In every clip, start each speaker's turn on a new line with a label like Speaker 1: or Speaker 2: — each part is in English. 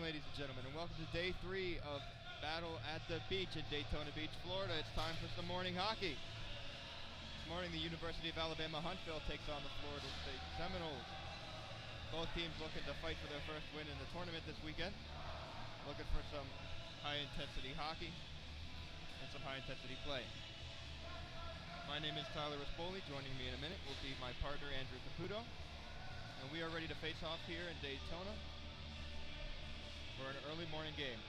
Speaker 1: ladies and gentlemen, and welcome to day 3 of Battle at the Beach in Daytona Beach, Florida. It's time for some morning hockey. This morning, the University of Alabama Huntsville takes on the Florida State Seminoles. Both teams looking to fight for their first win in the tournament this weekend. Looking for some high-intensity hockey and some high-intensity play. My name is Tyler Rispoli. Joining me in a minute will be my partner, Andrew Caputo. And we are ready to face off here in Daytona for an early morning game.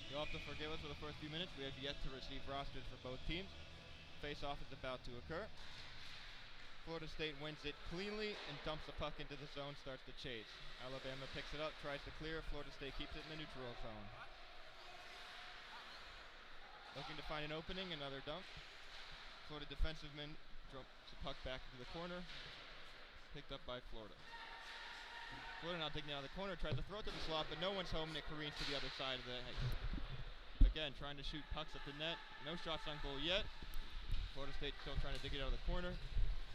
Speaker 1: You'll have to forgive us for the first few minutes. We have yet to receive rosters for both teams. Face-off is about to occur. Florida State wins it cleanly and dumps the puck into the zone, starts to chase. Alabama picks it up, tries to clear. Florida State keeps it in the neutral zone. Looking to find an opening, another dump. Florida defensive man drops the puck back into the corner. Picked up by Florida. Florida now digging out of the corner, tries to throw it to the slot, but no one's home and it careens to the other side of the ice. Again, trying to shoot pucks at the net. No shots on goal yet. Florida State still trying to dig it out of the corner.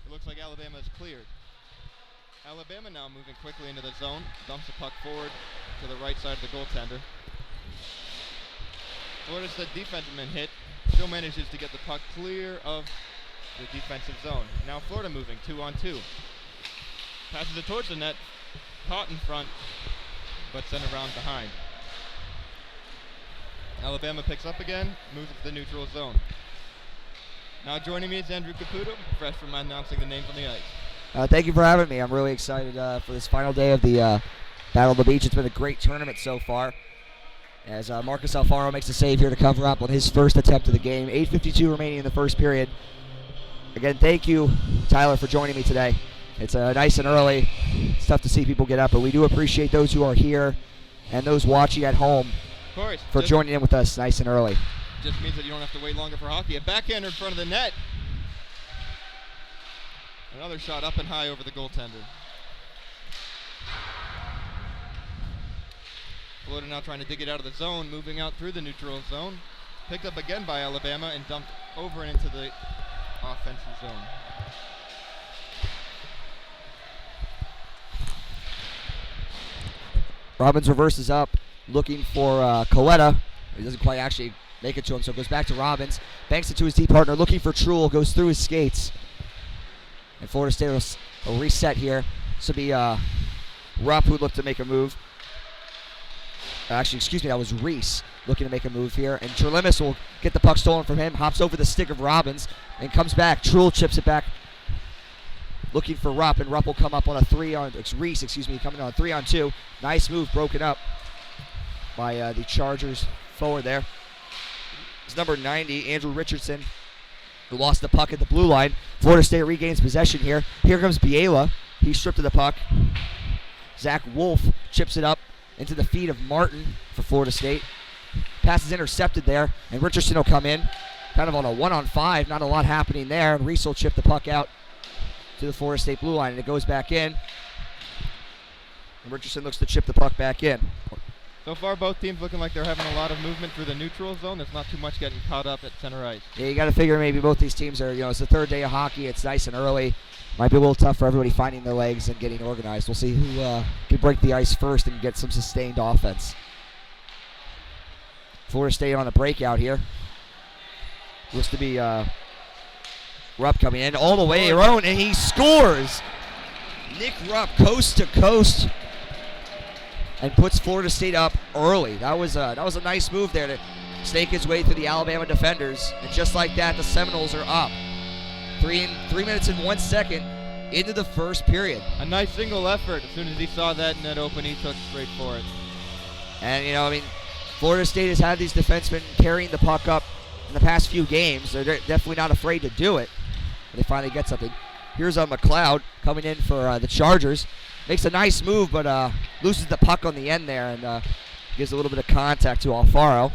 Speaker 1: It looks like Alabama is cleared. Alabama now moving quickly into the zone. Dumps the puck forward to the right side of the goaltender. Florida State defensive man hit. Still manages to get the puck clear of the defensive zone. Now Florida moving 2-on-2. Passes it towards the net. Caught in front, but sent around behind. Alabama picks up again. Moves to the neutral zone. Now joining me is Andrew Caputo, fresh from announcing the names on the ice.
Speaker 2: Thank you for having me. I'm really excited for this final day of the Battle of the Beach. It's been a great tournament so far. As Marcus Alfaro makes a save here to cover up on his first attempt of the game. 8:52 remaining in the first period. Again, thank you, Tyler, for joining me today. It's nice and early. It's tough to see people get up, but we do appreciate those who are here and those watching at home for joining in with us nice and early.
Speaker 1: Just means that you don't have to wait longer for hockey. A backhander in front of the net. Another shot up and high over the goaltender. Florida now trying to dig it out of the zone, moving out through the neutral zone. Picked up again by Alabama and dumped over and into the offensive zone.
Speaker 2: Robbins reverses up, looking for Coletta. He doesn't quite actually make it to him, so it goes back to Robbins. Banks it to his D partner, looking for Truel, goes through his skates. And Florida State will reset here. This will be Rupp who looked to make a move. Actually, excuse me, that was Reese looking to make a move here. And Terlimis will get the puck stolen from him, hops over the stick of Robbins, and comes back. Truel chips it back, looking for Rupp, and Rupp will come up on a 3-on, it's Reese, excuse me, coming on a 3-on-2. Nice move, broken up by the Chargers forward there. It's number 90, Andrew Richardson, who lost the puck at the blue line. Florida State regains possession here. Here comes Biela. He stripped of the puck. Zach Wolf chips it up into the feet of Martin for Florida State. Pass is intercepted there, and Richardson will come in. Kind of on a 1-on-5, not a lot happening there. And Reese will chip the puck out to the Florida State blue line, and it goes back in. And Richardson looks to chip the puck back in.
Speaker 1: So far, both teams looking like they're having a lot of movement through the neutral zone. There's not too much getting caught up at center ice.
Speaker 2: Yeah, you got to figure maybe both these teams are, it's the third day of hockey. It's nice and early. Might be a little tough for everybody finding their legs and getting organized. We'll see who can break the ice first and get some sustained offense. Florida State on a breakout here. Looks to be Rupp coming in all the way around, and he scores. Nick Rupp, coast to coast, and puts Florida State up early. That was a nice move there to snake his way through the Alabama defenders, and just like that, the Seminoles are up. 3 minutes and 1 second into the first period.
Speaker 1: A nice single effort. As soon as he saw that net open, he took straight for it.
Speaker 2: And Florida State has had these defensemen carrying the puck up in the past few games. They're definitely not afraid to do it. They finally get something. Here's McLeod coming in for the Chargers. Makes a nice move, but loses the puck on the end there and gives a little bit of contact to Alfaro.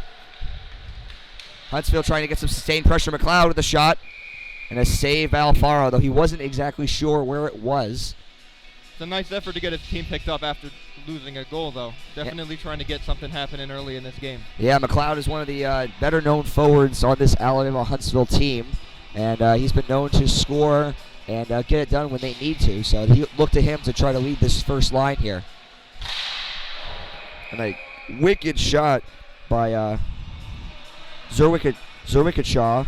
Speaker 2: Huntsville trying to get some sustained pressure. McLeod with a shot. And a save by Alfaro, though he wasn't exactly sure where it was.
Speaker 1: It's a nice effort to get his team picked up after losing a goal, though. Definitely trying to get something happening early in this game.
Speaker 2: Yeah, McLeod is one of the better-known forwards on this Alabama-Huntsville team. And he's been known to score and get it done when they need to. So he looked to him to try to lead this first line here. And a wicked shot by Zerwicked Shaw,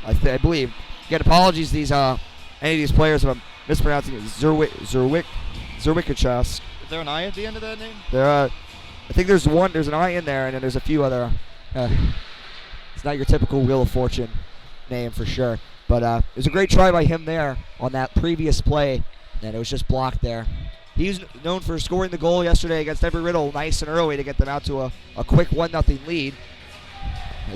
Speaker 2: I believe. Again, apologies these any of these players if I'm mispronouncing it. Zerwicked Shaw.
Speaker 1: Is there an I at the end of that name?
Speaker 2: I think there's an I in there, and then there's a few other. It's not your typical Wheel of Fortune name for sure. But it was a great try by him there on that previous play, and it was just blocked there. He's known for scoring the goal yesterday against Embry-Riddle nice and early to get them out to a quick 1-0 lead.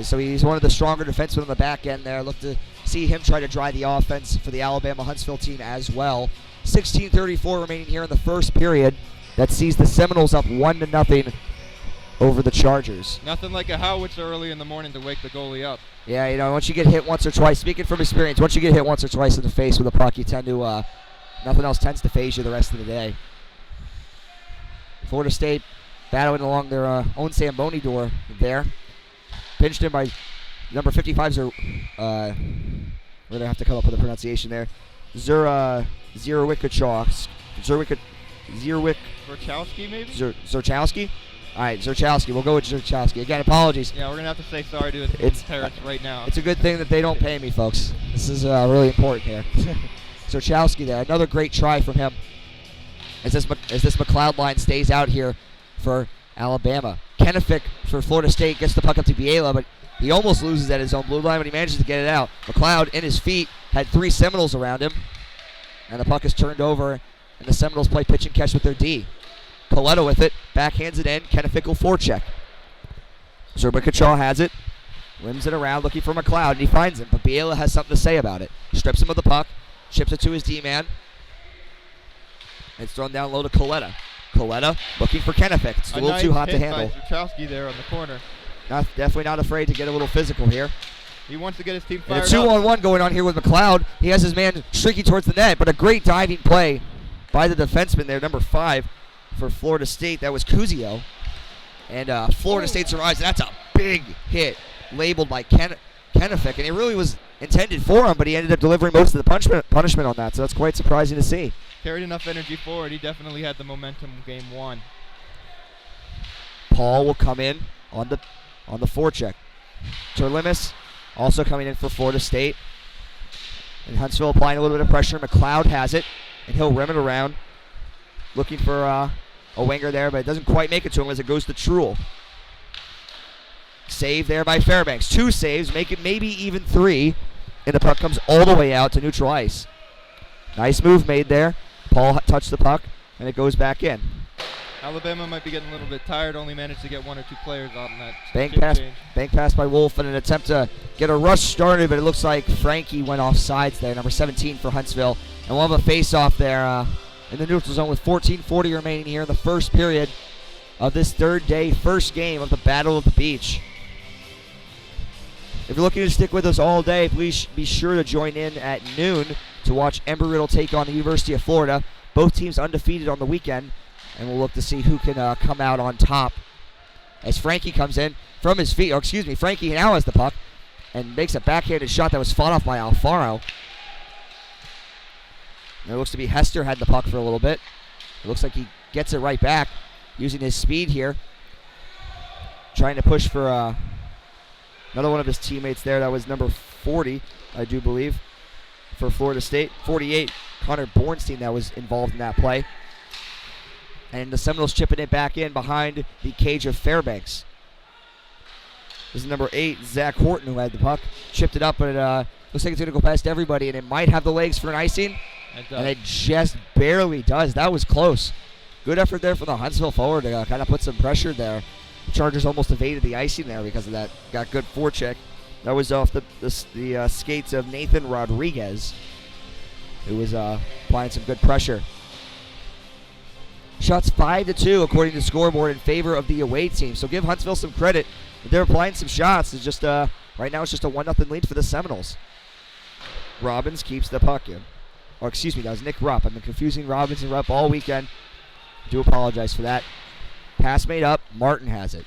Speaker 2: So he's one of the stronger defensemen on the back end there. Look to see him try to drive the offense for the Alabama-Huntsville team as well. 16:34 remaining here in the first period. That sees the Seminoles up 1-0 over the Chargers.
Speaker 1: Nothing like a howitzer early in the morning to wake the goalie up.
Speaker 2: Yeah, you know, once you get hit once or twice, speaking from experience, once you get hit once or twice in the face with a puck, you tend to, nothing else tends to phase you the rest of the day. Florida State battling along their own Zamboni door there. Pinched in by number 55, we're going to have to come up with a pronunciation there. Zerwickowski,
Speaker 1: maybe?
Speaker 2: Zerchowski? All right, Zerchowski. We'll go with Zerchowski. Again, apologies.
Speaker 1: Yeah, we're going to have to say sorry to his parents right now.
Speaker 2: It's a good thing that they don't pay me, folks. This is really important here. Zerchowski there. Another great try from him as this McLeod line stays out here for Alabama. Kennefic for Florida State gets the puck up to Biela, but he almost loses at his own blue line, but he manages to get it out. McLeod in his feet had 3 Seminoles around him, and the puck is turned over, and the Seminoles play pitch and catch with their D. Coletta with it, backhands it in, Kennefic will forecheck. Zerwickowski has it, rims it around looking for McLeod, and he finds him, but Biela has something to say about it. Strips him of the puck, chips it to his D-man, and it's thrown down low to Coletta. Coletta looking for Kennefic. It's a little too hot to handle.
Speaker 1: Zerchowski there on the corner.
Speaker 2: Definitely not afraid to get a little physical here.
Speaker 1: He wants to get his team fired
Speaker 2: up. A 2-on-1 going on here with McLeod. He has his man streaking towards the net, but a great diving play by the defenseman there, number 5 for Florida State. That was Cuzio. And Florida State survives. That's a big hit labeled by Kennefic, and it really was intended for him, but he ended up delivering most of the punishment on that, so that's quite surprising to see.
Speaker 1: Carried enough energy forward. He definitely had the momentum game 1.
Speaker 2: Paul will come in on the forecheck. Terlimis also coming in for Florida State. And Huntsville applying a little bit of pressure. McLeod has it, and he'll rim it around. Looking for a winger there, but it doesn't quite make it to him as it goes to Truel. Save there by Fairbanks. 2 saves, make it maybe even 3. And the puck comes all the way out to neutral ice. Nice move made there. Paul touched the puck, and it goes back in.
Speaker 1: Alabama might be getting a little bit tired. Only managed to get 1 or 2 players out in that
Speaker 2: bank pass by Wolf in an attempt to get a rush started, but it looks like Frankie went off sides there, number 17 for Huntsville. And we'll have a face-off there in the neutral zone with 14:40 remaining here in the first period of this third day, first game of the Battle of the Beach. If you're looking to stick with us all day, please be sure to join in at noon to watch Embry-Riddle take on the University of Florida. Both teams undefeated on the weekend, and we'll look to see who can come out on top. As Frankie comes in from his feet, Frankie now has the puck and makes a backhanded shot that was fought off by Alfaro. And it looks to be Hester had the puck for a little bit. It looks like he gets it right back, using his speed here. Trying to push for another one of his teammates there. That was number 40, I do believe, for Florida State. 48, Connor Bornstein, that was involved in that play. And the Seminoles chipping it back in behind the cage of Fairbanks. This is number 8, Zach Horton, who had the puck. Chipped it up, but it looks like it's going to go past everybody, and it might have the legs for an icing. And it just barely does. That was close. Good effort there for the Huntsville forward to kind of put some pressure there. The Chargers almost evaded the icing there because of that. Got good forecheck. That was off the skates of Nathan Rodriguez, who was applying some good pressure. Shots 5-2 according to the scoreboard in favor of the away team. So give Huntsville some credit. They're applying some shots. It's just right now it's just a 1-0 lead for the Seminoles. Robbins keeps the puck in. Or excuse me, that was Nick Rupp. I've been confusing Robbins and Rupp all weekend. I do apologize for that. Pass made up. Martin has it.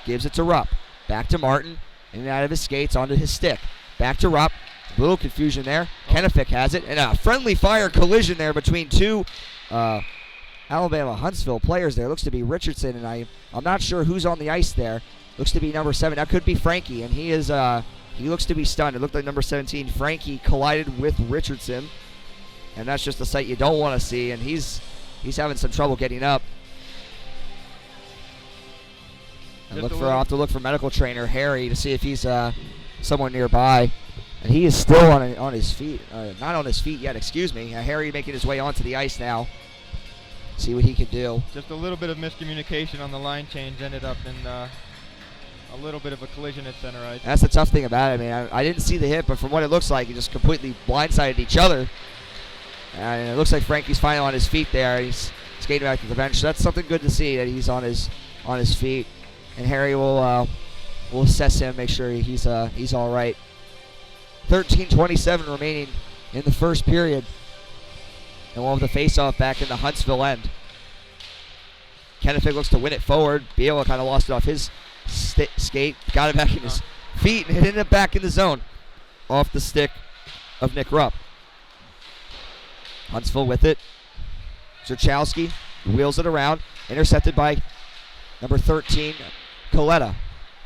Speaker 2: Gives it to Rupp. Back to Martin. In and out of his skates onto his stick. Back to Rupp. A little confusion there. Kennefic has it. And a friendly fire collision there between two Alabama Huntsville players there. Looks to be Richardson, and I'm not sure who's on the ice there. Looks to be number 7. That could be Frankie, and he looks to be stunned. It looked like number 17, Frankie, collided with Richardson, and that's just a sight you don't want to see, and he's having some trouble getting up. And I'll have to look for medical trainer Harry to see if he's somewhere nearby. And he is still on his feet. Not on his feet yet, excuse me. Harry making his way onto the ice now. See what he can do.
Speaker 1: Just a little bit of miscommunication on the line change ended up in a little bit of a collision at center ice.
Speaker 2: That's the tough thing about it. I mean, I didn't see the hit, but from what it looks like, he just completely blindsided each other. And it looks like Frankie's finally on his feet there. He's skating back to the bench. So that's something good to see, that he's on his feet. And Harry will assess him, make sure he's all right. 13:27 remaining in the first period. And we'll have the face-off back in the Huntsville end. Kennefic looks to win it forward. Biela kind of lost it off his skate. Got it back in his feet, and it ended up back in the zone. Off the stick of Nick Rupp. Huntsville with it. Zerchowski wheels it around. Intercepted by number 13, Coletta.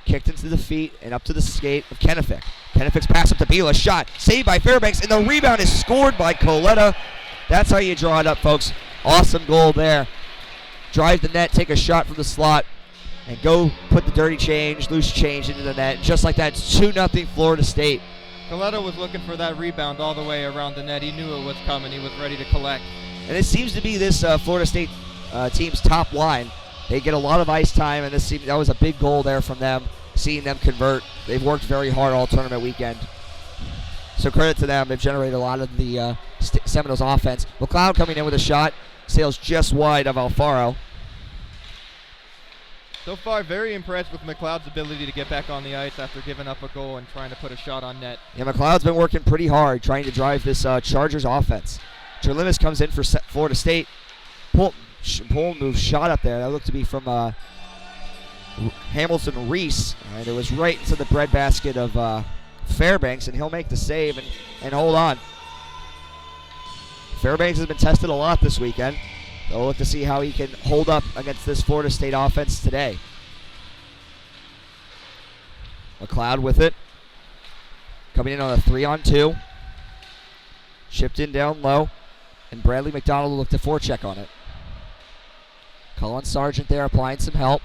Speaker 2: Kicked into the feet and up to the skate of Kennefic. Kennefic's pass up to Biela. Shot. Saved by Fairbanks. And the rebound is scored by Coletta. That's how you draw it up, folks. Awesome goal there. Drive the net, take a shot from the slot, and go put the dirty change, loose change into the net. Just like that, it's 2-0 Florida State.
Speaker 1: Coletta was looking for that rebound all the way around the net. He knew it was coming. He was ready to collect.
Speaker 2: And it seems to be this Florida State team's top line. They get a lot of ice time, and that was a big goal there from them, seeing them convert. They've worked very hard all tournament weekend. So credit to them. They've generated a lot of the Seminoles offense. McLeod coming in with a shot. Sails just wide of Alfaro.
Speaker 1: So far, very impressed with McLeod's ability to get back on the ice after giving up a goal and trying to put a shot on net.
Speaker 2: Yeah, McLeod's been working pretty hard trying to drive this Chargers offense. Terlimis comes in for Florida State. Pull move shot up there. That looked to be from Hamilton Reese. And it was right into the breadbasket of Fairbanks, and he'll make the save and hold on. Fairbanks has been tested a lot this weekend. So we'll look to see how he can hold up against this Florida State offense today. McLeod with it. Coming in on a 3-on-2. Chipped in down low. And Bradley McDonald will look to forecheck on it. Colin Sargent there applying some help.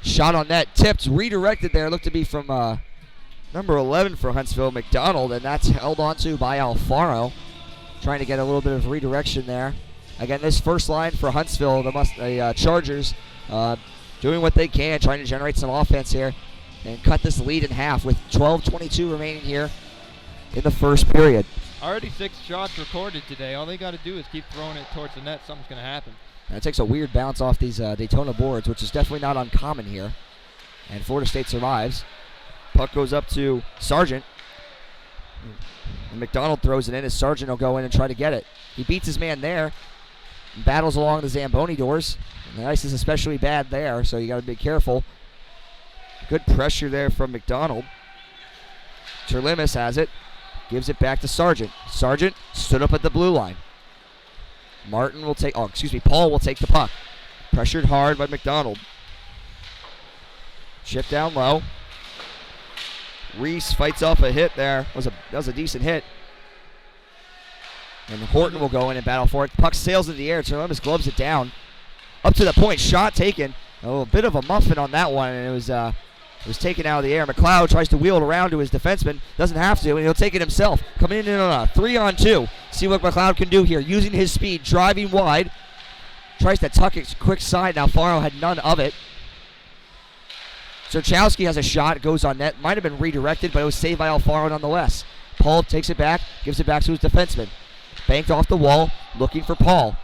Speaker 2: Shot on net. Tipped. Redirected there. Looked to be from number 11 for Huntsville, McDonald. And that's held onto by Alfaro. Trying to get a little bit of redirection there. Again, this first line for Huntsville, the Chargers, doing what they can, trying to generate some offense here and cut this lead in half with 12:22 remaining here in the first period.
Speaker 1: Already 6 shots recorded today. All they got to do is keep throwing it towards the net. Something's going to happen.
Speaker 2: And it takes a weird bounce off these Daytona boards, which is definitely not uncommon here. And Florida State survives. Puck goes up to Sargent. And McDonald throws it in as Sargent will go in and try to get it. He beats his man there. And battles along the Zamboni doors. And the ice is especially bad there, so you got to be careful. Good pressure there from McDonald. Terlimis has it. Gives it back to Sargent. Sargent stood up at the blue line. Paul will take the puck. Pressured hard by McDonald. Chip down low. Reese fights off a hit there. That was a decent hit. And Horton will go in and battle for it. The puck sails in the air. Terlimis gloves it down. Up to the point. Shot taken. A little bit of a muffin on that one, and it was taken out of the air. McLeod tries to wheel it around to his defenseman. Doesn't have to, and he'll take it himself. Coming in on a 3-on-2. See what McLeod can do here. Using his speed, driving wide. Tries to tuck it quick side. Now Faro had none of it. Zerchowski has a shot. It goes on net. Might have been redirected, but it was saved by Alfaro nonetheless. Paul takes it back. Gives it back to his defenseman. Banked off the wall. Looking for Paul.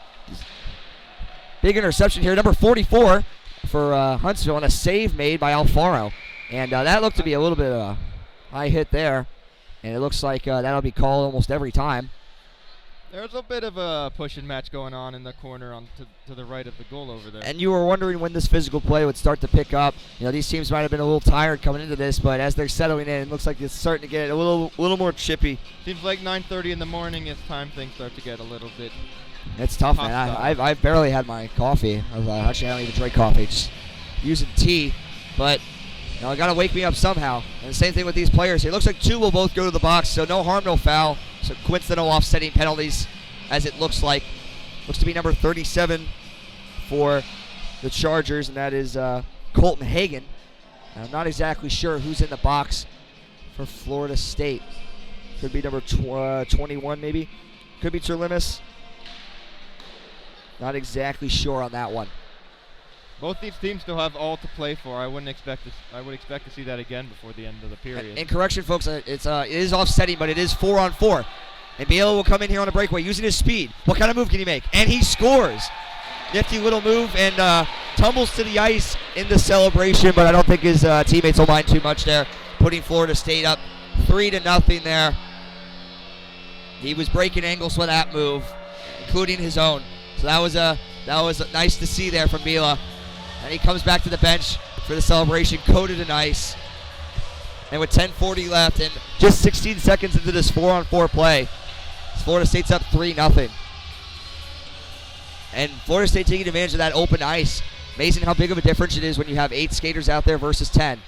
Speaker 2: Big interception here. Number 44 for Huntsville, and a save made by Alfaro. And that looked to be a little bit of a high hit there. And it looks like that'll be called almost every time.
Speaker 1: There's a bit of a pushing match going on in the corner to the right of the goal over there.
Speaker 2: And you were wondering when this physical play would start to pick up. You know, these teams might have been a little tired coming into this, but as they're settling in, it looks like it's starting to get a little more chippy.
Speaker 1: Seems like 9:30 in the morning is time things start to get a little bit.
Speaker 2: It's tough, man. I've barely had my coffee. Actually, I don't even drink coffee, just using tea. But you know, I got to wake me up somehow. And the same thing with these players here. It looks like two will both go to the box, so no harm, no foul. So coincidental offsetting penalties, as it looks like. Looks to be number 37 for the Chargers, and that is Colton Hagan. I'm not exactly sure who's in the box for Florida State. Could be number 21 maybe. Could be Terlimis. Not exactly sure on that one.
Speaker 1: Both these teams still have all to play for. I would expect to see that again before the end of the period.
Speaker 2: And correction, folks, it is offsetting, but it is 4-on-4. And Biela will come in here on a breakaway using his speed. What kind of move can he make? And he scores. Nifty little move and tumbles to the ice in the celebration, but I don't think his teammates will mind too much there, putting Florida State up 3-0 there. He was breaking angles with that move, including his own. So that was nice to see there from Biela. And he comes back to the bench for the celebration, coated in ice. And with 10:40 left and just 16 seconds into this 4-on-4 play, Florida State's up 3-0. And Florida State taking advantage of that open ice. Amazing how big of a difference it is when you have 8 skaters out there versus 10.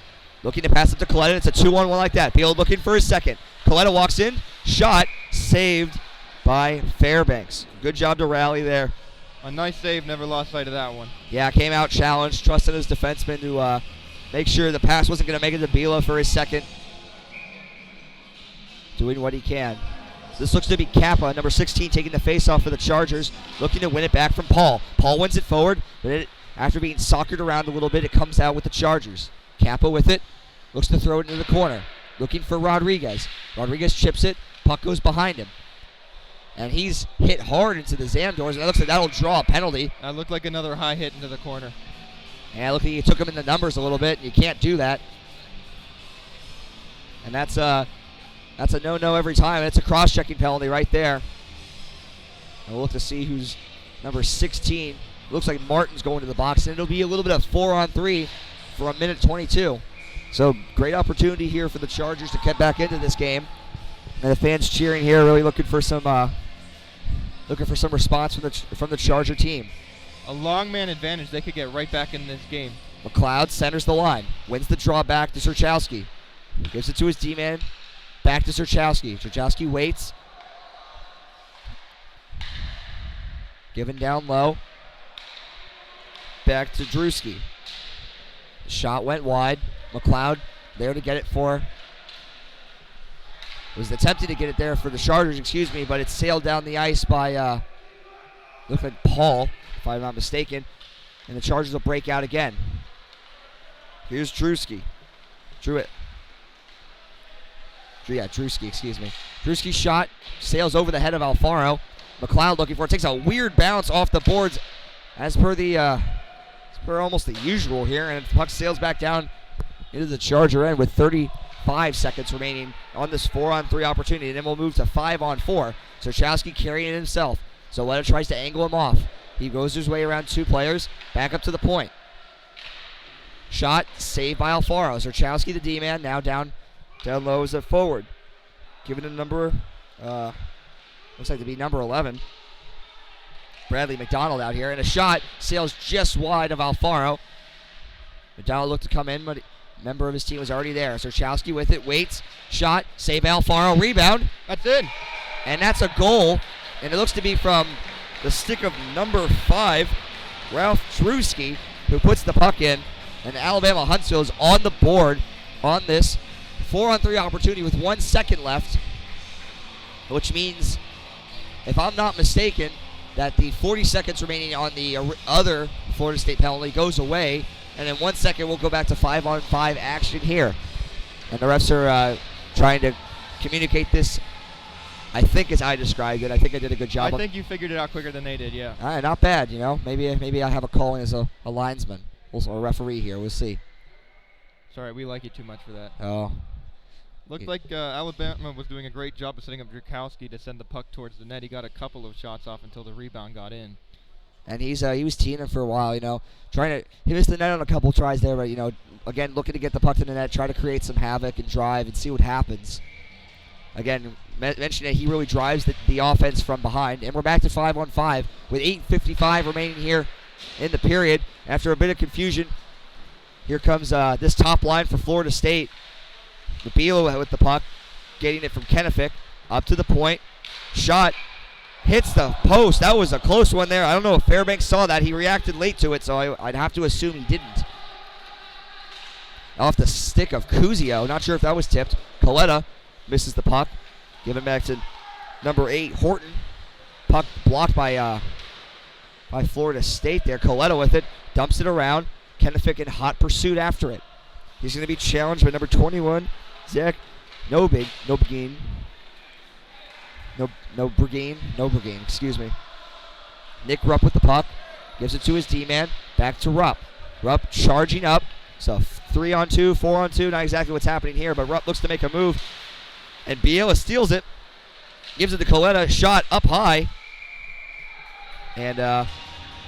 Speaker 2: Looking to pass it to Coletta. It's a 2-on-1 like that. Biela looking for his second. Coletta walks in. Shot saved by Fairbanks. Good job to rally there.
Speaker 1: A nice save. Never lost sight of that one.
Speaker 2: Yeah, came out challenged. Trusted his defenseman to make sure the pass wasn't going to make it to Biela for his second. Doing what he can. This looks to be Kappa, number 16, taking the face-off for the Chargers, looking to win it back from Paul. Paul wins it forward, but after being soccered around a little bit, it comes out with the Chargers. Kappa with it, looks to throw it into the corner, looking for Rodriguez. Rodriguez chips it, puck goes behind him. And he's hit hard into the Zamdors, and it looks like that'll draw a penalty.
Speaker 1: That looked like another high hit into the corner.
Speaker 2: And look, he took him in the numbers a little bit, and you can't do that. And that's a no-no every time. It's a cross-checking penalty right there. And we'll look to see who's number 16. Looks like Martin's going to the box, and it'll be a little bit of 4-on-3 for 1:22. So great opportunity here for the Chargers to get back into this game. And the fans cheering here, really looking for some response from the Charger team.
Speaker 1: A long man advantage. They could get right back in this game.
Speaker 2: McLeod centers the line, wins the draw back to Serchowski. Gives it to his D-man. Back to Serchowski. Serchowski waits. Given down low. Back to Drewski. Shot went wide. McLeod there to get it for. Was attempting to get it there for the Chargers, but it sailed down the ice by, looks like Paul, if I'm not mistaken. And the Chargers will break out again. Here's Drewski. Drewski. Drewski's shot sails over the head of Alfaro. McLeod looking for it. Takes a weird bounce off the boards as per almost the usual here. And the puck sails back down into the Charger end with 35 seconds remaining on this 4-on-3 opportunity. And then we'll move to 5-on-4. Serchowski carrying it himself. Zoletta tries to angle him off. He goes his way around 2 players. Back up to the point. Shot saved by Alfaro. Serchowski, the D-man, now down low as a forward. Given a number, looks like to be number 11. Bradley McDonald out here. And a shot sails just wide of Alfaro. McDonald looked to come in, but a member of his team was already there. Serchowski with it, waits. Shot, save Alfaro, rebound.
Speaker 1: That's it.
Speaker 2: And that's a goal. And it looks to be from the stick of number 5, Ralph Drewski, who puts the puck in. And Alabama Huntsville is on the board on this 4-on-3 opportunity with 1 second left, which means, if I'm not mistaken, that the 40 seconds remaining on the other Florida State penalty goes away, and in 1 second we'll go back to 5-on-5 action here. And the refs are trying to communicate this, I think, as I described it. I think I did a good job.
Speaker 1: I think you figured it out quicker than they did, yeah.
Speaker 2: All right, not bad, Maybe I have a calling as a linesman, also a referee here. We'll see.
Speaker 1: Sorry, we like you too much for that.
Speaker 2: Oh.
Speaker 1: Looked like Alabama was doing a great job of setting up Drakowski to send the puck towards the net. He got a couple of shots off until the rebound got in.
Speaker 2: And he was teeing him for a while, he missed the net on a couple tries there, but, again, looking to get the puck to the net, try to create some havoc and drive and see what happens. Again, mentioning that he really drives the offense from behind. And we're back to 5-on-5 with 8:55 remaining here in the period. After a bit of confusion, here comes this top line for Florida State. Mabilo with the puck, getting it from Kennefic up to the point. Shot hits the post. That was a close one there. I don't know if Fairbanks saw that. He reacted late to it, so I'd have to assume he didn't. Off the stick of Cuzio. Not sure if that was tipped. Coletta misses the puck. Give it back to number 8, Horton. Puck blocked by Florida State there. Coletta with it. Dumps it around. Kennefic in hot pursuit after it. He's going to be challenged by number 21, Zach Nobrigine, excuse me. Nick Rupp with the puck. Gives it to his D-man. Back to Rupp. Rupp charging up. So 3-on-2, 4-on-2. Not exactly what's happening here, but Rupp looks to make a move. And Biela steals it. Gives it to Coletta. Shot up high. And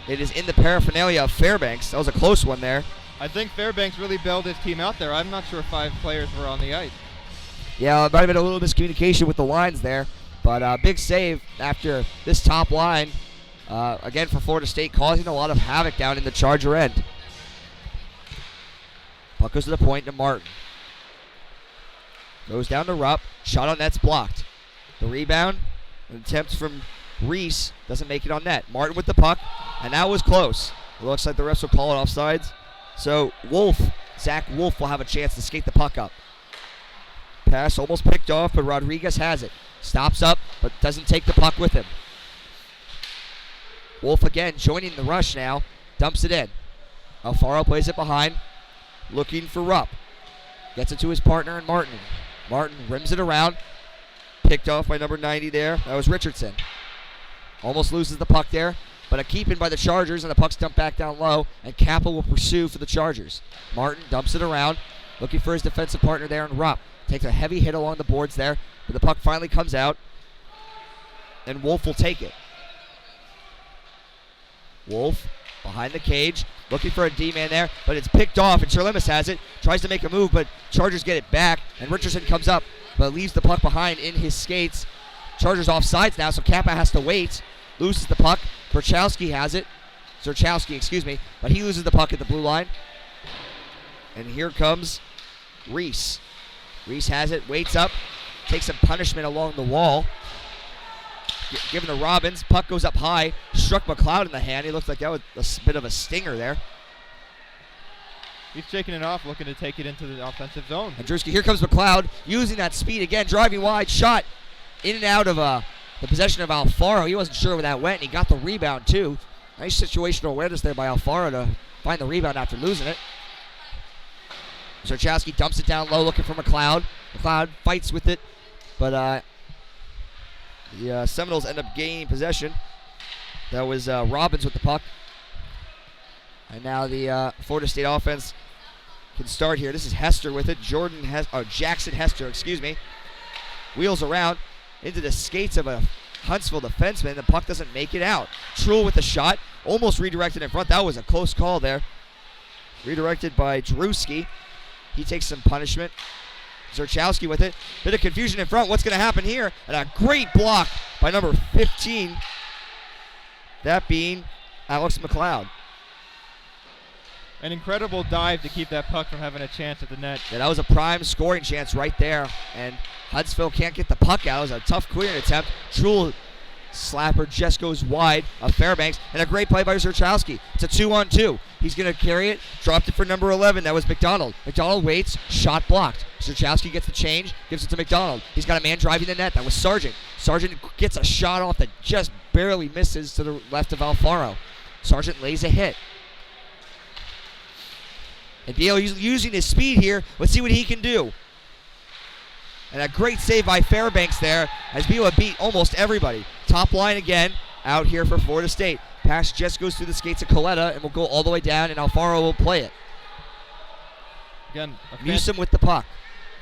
Speaker 2: it is in the paraphernalia of Fairbanks. That was a close one there.
Speaker 1: I think Fairbanks really bailed his team out there. I'm not sure if 5 players were on the ice.
Speaker 2: Yeah, it might have been a little miscommunication with the lines there. But big save after this top line. Again for Florida State, causing a lot of havoc down in the Charger end. Puck goes to the point to Martin. Goes down to Rupp. Shot on net's blocked. The rebound, an attempt from Reese, doesn't make it on net. Martin with the puck, and that was close. It looks like the refs will call it offsides. So Zach Wolf will have a chance to skate the puck up. Pass almost picked off, but Rodriguez has it. Stops up, but doesn't take the puck with him. Wolf again joining the rush now. Dumps it in. Alfaro plays it behind. Looking for Rupp. Gets it to his partner in Martin. Martin rims it around. Picked off by number 90 there. That was Richardson. Almost loses the puck there, but a keep in by the Chargers, and the puck's dumped back down low, and Kappa will pursue for the Chargers. Martin dumps it around, looking for his defensive partner there in Rupp. Takes a heavy hit along the boards there, but the puck finally comes out, and Wolf will take it. Wolf behind the cage, looking for a D-man there, but it's picked off, and Sherlemis has it. Tries to make a move, but Chargers get it back, and Richardson comes up, but leaves the puck behind in his skates. Chargers offsides now, so Kappa has to wait. Loses the puck. Zerchowski has it. But he loses the puck at the blue line. And here comes Reese. Reese has it, waits up, takes some punishment along the wall. Given to Robbins, puck goes up high, struck McLeod in the hand. He looks like that was a bit of a stinger there.
Speaker 1: He's shaking it off, looking to take it into the offensive zone.
Speaker 2: And Drewski, here comes McLeod, using that speed again, driving wide, shot in and out of the possession of Alfaro. He wasn't sure where that went, and he got the rebound too. Nice situational awareness there by Alfaro to find the rebound after losing it. Zerchowski dumps it down low, looking for McLeod. McLeod fights with it, but the Seminoles end up gaining possession. That was Robbins with the puck. And now the Florida State offense can start here. This is Hester with it. Jackson Hester, wheels around into the skates of a Huntsville defenseman. The puck doesn't make it out. Truhl with the shot, almost redirected in front. That was a close call there. Redirected by Drewski. He takes some punishment. Zerchowski with it. Bit of confusion in front. What's going to happen here? And a great block by number 15. That being Alex McLeod.
Speaker 1: An incredible dive to keep that puck from having a chance at the net.
Speaker 2: Yeah, that was a prime scoring chance right there. And Huntsville can't get the puck out. It was a tough clearing attempt. Truhl slapper just goes wide of Fairbanks. And a great play by Zerchowski. It's a 2-on-2. He's going to carry it. Dropped it for number 11. That was McDonald. McDonald waits. Shot blocked. Zerchowski gets the change. Gives it to McDonald. He's got a man driving the net. That was Sargent. Sargent gets a shot off that just barely misses to the left of Alfaro. Sargent lays a hit. And Biel using his speed here. Let's see what he can do. And a great save by Fairbanks there as Biel beat almost everybody. Top line again out here for Florida State. Pass just goes through the skates of Coletta and will go all the way down, and Alfaro will play it.
Speaker 1: Again,
Speaker 2: Newsom with the puck.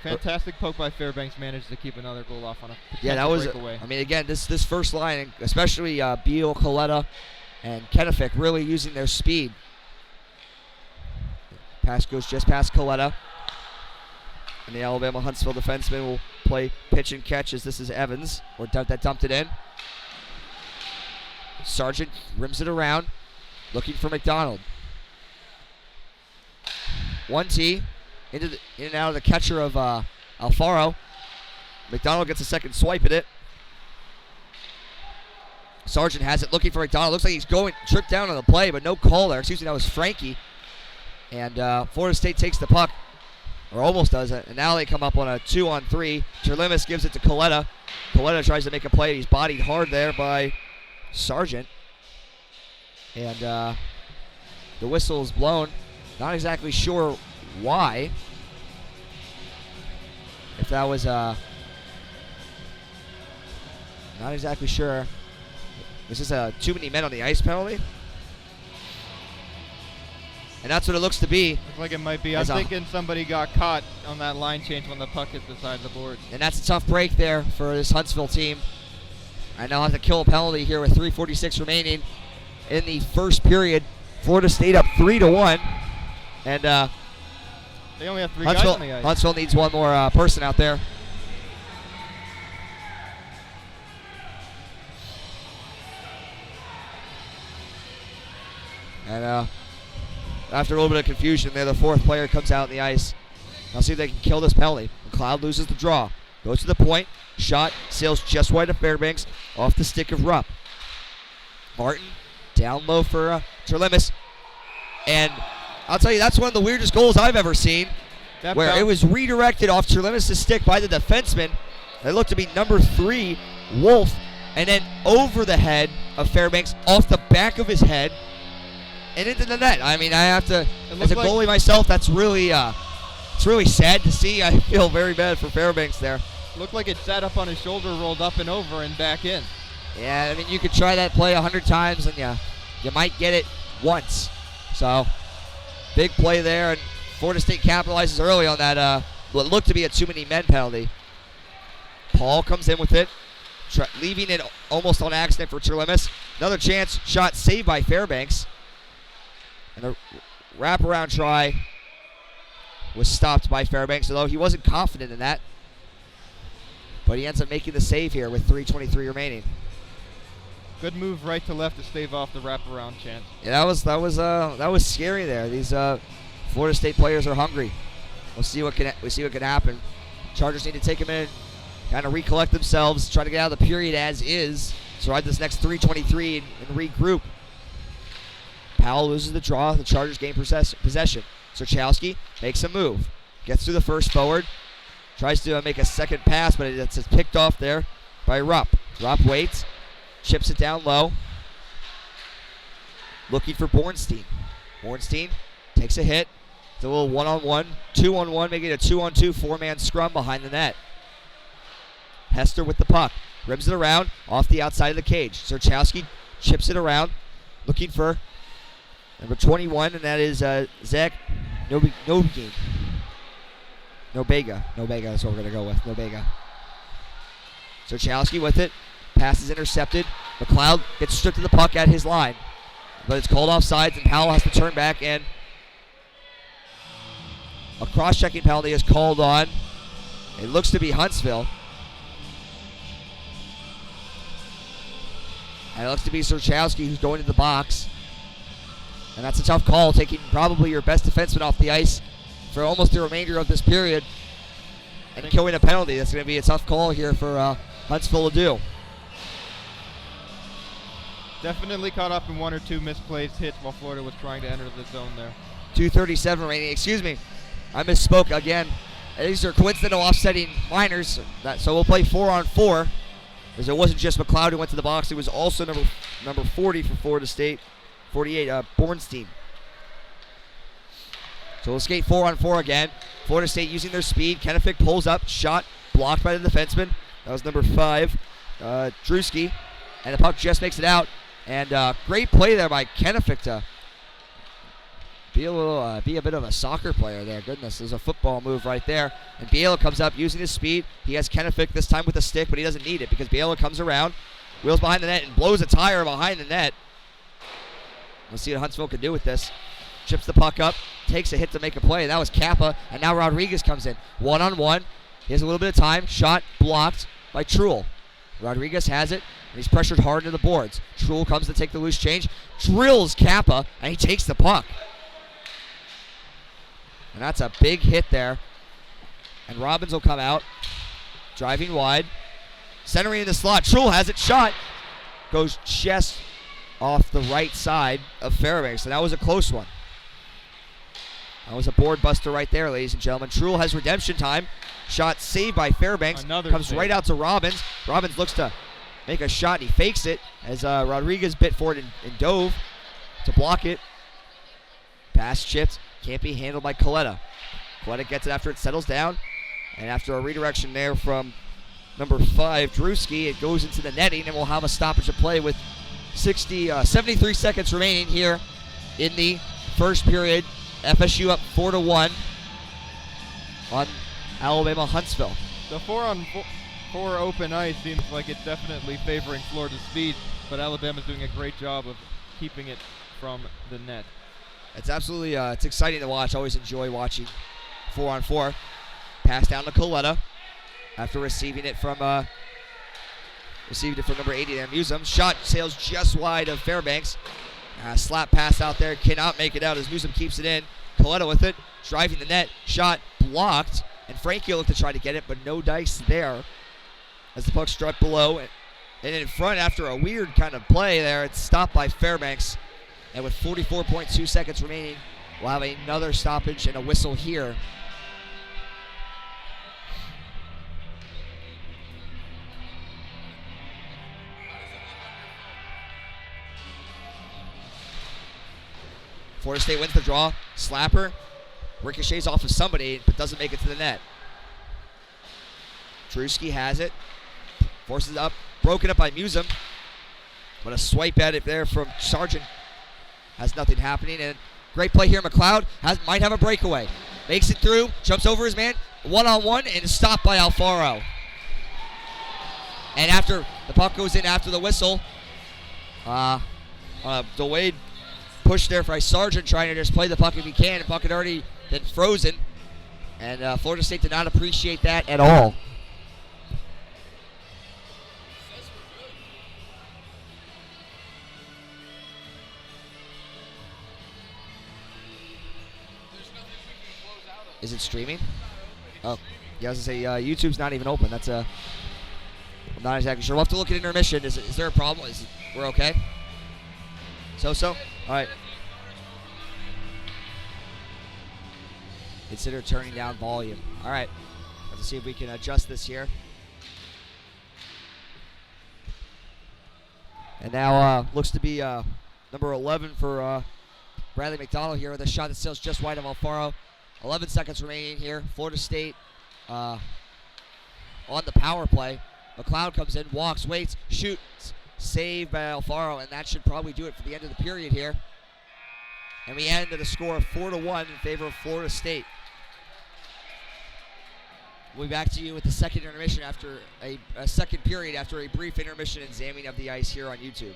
Speaker 1: fantastic poke by Fairbanks, managed to keep another goal off on a
Speaker 2: Yeah, that was.
Speaker 1: breakaway.
Speaker 2: I mean, again, this first line, especially Beal, Coletta, and Kennefic, really using their speed. Pass goes just past Coletta. And the Alabama Huntsville defenseman will play pitch and catch as this is Evans, that dumped it in. Sargent rims it around, looking for McDonald. 1T in and out of the catcher of Alfaro. McDonald gets a second swipe at it. Sargent has it, looking for McDonald. Looks like he's going tripped down on the play, but no call there. Excuse me, that was Frankie. And Florida State takes the puck, or almost does it. And now they come up on a 2-on-3. Terlimis gives it to Coletta. Coletta tries to make a play. He's bodied hard there by Sargent. And the whistle is blown. Not exactly sure why. If that was not exactly sure. This is a too many men on the ice penalty. And that's what it looks to be.
Speaker 1: Looks like it might be. I'm thinking somebody got caught on that line change when the puck hit the side of the board.
Speaker 2: And that's a tough break there for this Huntsville team. And they'll have to kill a penalty here with 3:46 remaining in the first period. Florida State up 3-1. And
Speaker 1: they only have 3 guys on the ice.
Speaker 2: Huntsville needs one more person out there. And after a little bit of confusion there, the fourth player comes out on the ice. I'll see if they can kill this penalty. McLeod loses the draw. Goes to the point. Shot. Sails just wide of Fairbanks. Off the stick of Rupp. Martin down low for Terlimis. And I'll tell you, that's one of the weirdest goals I've ever seen. Where it was redirected off Terlimis' stick by the defenseman. It looked to be number 3, Wolf. And then over the head of Fairbanks, off the back of his head, and into the net. I mean, I have to, as a goalie myself, that's really, it's really sad to see. I feel very bad for Fairbanks there.
Speaker 1: Looked like it sat up on his shoulder, rolled up and over, and back in.
Speaker 2: Yeah, I mean, you could try that play 100 times, and you might get it once. So, big play there, and Florida State capitalizes early on that, what looked to be a too many men penalty. Paul comes in with it, leaving it almost on accident for Terlimis. Another chance, shot saved by Fairbanks. And a wraparound try was stopped by Fairbanks, although he wasn't confident in that. But he ends up making the save here with 3:23 remaining.
Speaker 1: Good move right to left to stave off the wraparound chance.
Speaker 2: Yeah, that was scary there. These Florida State players are hungry. We'll see what can happen. Chargers need to take a minute, kind of recollect themselves, try to get out of the period as is. So ride this next 3:23 and regroup. Powell loses the draw. The Chargers gain possession. Serchowski makes a move. Gets through the first forward. Tries to make a second pass, but it's picked off there by Rupp. Rupp waits. Chips it down low. Looking for Bornstein. Bornstein takes a hit. It's a little 1-on-1, 2-on-1, making it a 2-on-2, 4-man scrum behind the net. Hester with the puck. Rims it around off the outside of the cage. Serchowski chips it around. Looking for number 21, and that is Zach Nobega. Nobega, that's what we're going to go with. Nobega. Serchowski with it. Pass is intercepted. McLeod gets stripped to the puck at his line. But it's called offsides, and Powell has to turn back, and a cross-checking penalty is called on. It looks to be Huntsville. And it looks to be Serchowski who's going to the box. And that's a tough call, taking probably your best defenseman off the ice for almost the remainder of this period and killing a penalty. That's going to be a tough call here for Huntsville to do.
Speaker 1: Definitely caught up in one or two misplaced hits while Florida was trying to enter the zone there.
Speaker 2: 2:37 remaining. Excuse me, I misspoke again. These are coincidental offsetting minors, so we'll play 4-on-4. As it wasn't just McLeod who went to the box, it was also number 40 for Florida State. 48, Bornstein. So we'll skate 4-on-4 again. Florida State using their speed. Kennefic pulls up, shot blocked by the defenseman. That was number 5, Drewski. And the puck just makes it out. And great play there by Kennefic to be a bit of a soccer player there. Goodness, there's a football move right there. And Biela comes up using his speed. He has Kennefic this time with a stick, but he doesn't need it because Biela comes around, wheels behind the net, and blows a tire behind the net. We'll see what Huntsville can do with this. Chips the puck up, takes a hit to make a play. That was Kappa, and now Rodriguez comes in. One-on-one. He has a little bit of time. Shot blocked by Truhl. Rodriguez has it, and he's pressured hard to the boards. Truhl comes to take the loose change, drills Kappa, and he takes the puck. And that's a big hit there. And Robbins will come out, driving wide, centering in the slot. Truhl has it, shot, goes just off the right side of Fairbanks, and that was a close one. That was a board buster right there, ladies and gentlemen. Truhl has redemption time. Shot saved by Fairbanks. Comes right out to Robbins. Robbins looks to make a shot. He fakes it as Rodriguez bit for it and dove to block it. Pass chipped. Can't be handled by Coletta. Coletta gets it after it settles down. And after a redirection there from number 5, Drewski, it goes into the netting, and we'll have a stoppage of play with 73 seconds remaining here in the first period. FSU up 4-1 on Alabama Huntsville.
Speaker 1: The 4-on-4 open ice seems like it's definitely favoring Florida's speed, but Alabama's doing a great job of keeping it from the net.
Speaker 2: It's absolutely it's exciting to watch. Always enjoy watching 4-on-4. Pass down to Coletta after receiving it from number 80 there, Musum. Shot sails just wide of Fairbanks. Slap pass out there, cannot make it out as Musum keeps it in. Coletta with it, driving the net, shot blocked, and Frankie looked to try to get it, but no dice there as the puck struck below. And in front, after a weird kind of play there, it's stopped by Fairbanks. And with 44.2 seconds remaining, we'll have another stoppage and a whistle here. Florida State wins the draw. Slapper ricochets off of somebody, but doesn't make it to the net. Drewski has it. Forces it up. Broken up by Musum. But a swipe at it there from Sargent. Has nothing happening. And great play here. McLeod might have a breakaway. Makes it through. Jumps over his man. One-on-one and is stopped by Alfaro. And after the puck goes in after the whistle, on a delayed push there by Sargent, trying to just play the puck if he can. The puck had already been frozen. And Florida State did not appreciate that at all. Is it streaming? Oh, yeah, I was going to say, YouTube's not even open. That's I'm not exactly sure. We'll have to look at intermission. Is there a problem? We're okay? So? All right. Consider turning down volume. All right. Let's see if we can adjust this here. And now looks to be number 11 for Bradley McDonald here with a shot that sails just wide of Alfaro. 11 seconds remaining here. Florida State on the power play. McLeod comes in, walks, waits, shoots. Saved by Alfaro, and that should probably do it for the end of the period here. And we end at a score of 4-1 in favor of Florida State. We'll be back to you with the second intermission after a second period after a brief intermission and examining of the ice here on YouTube.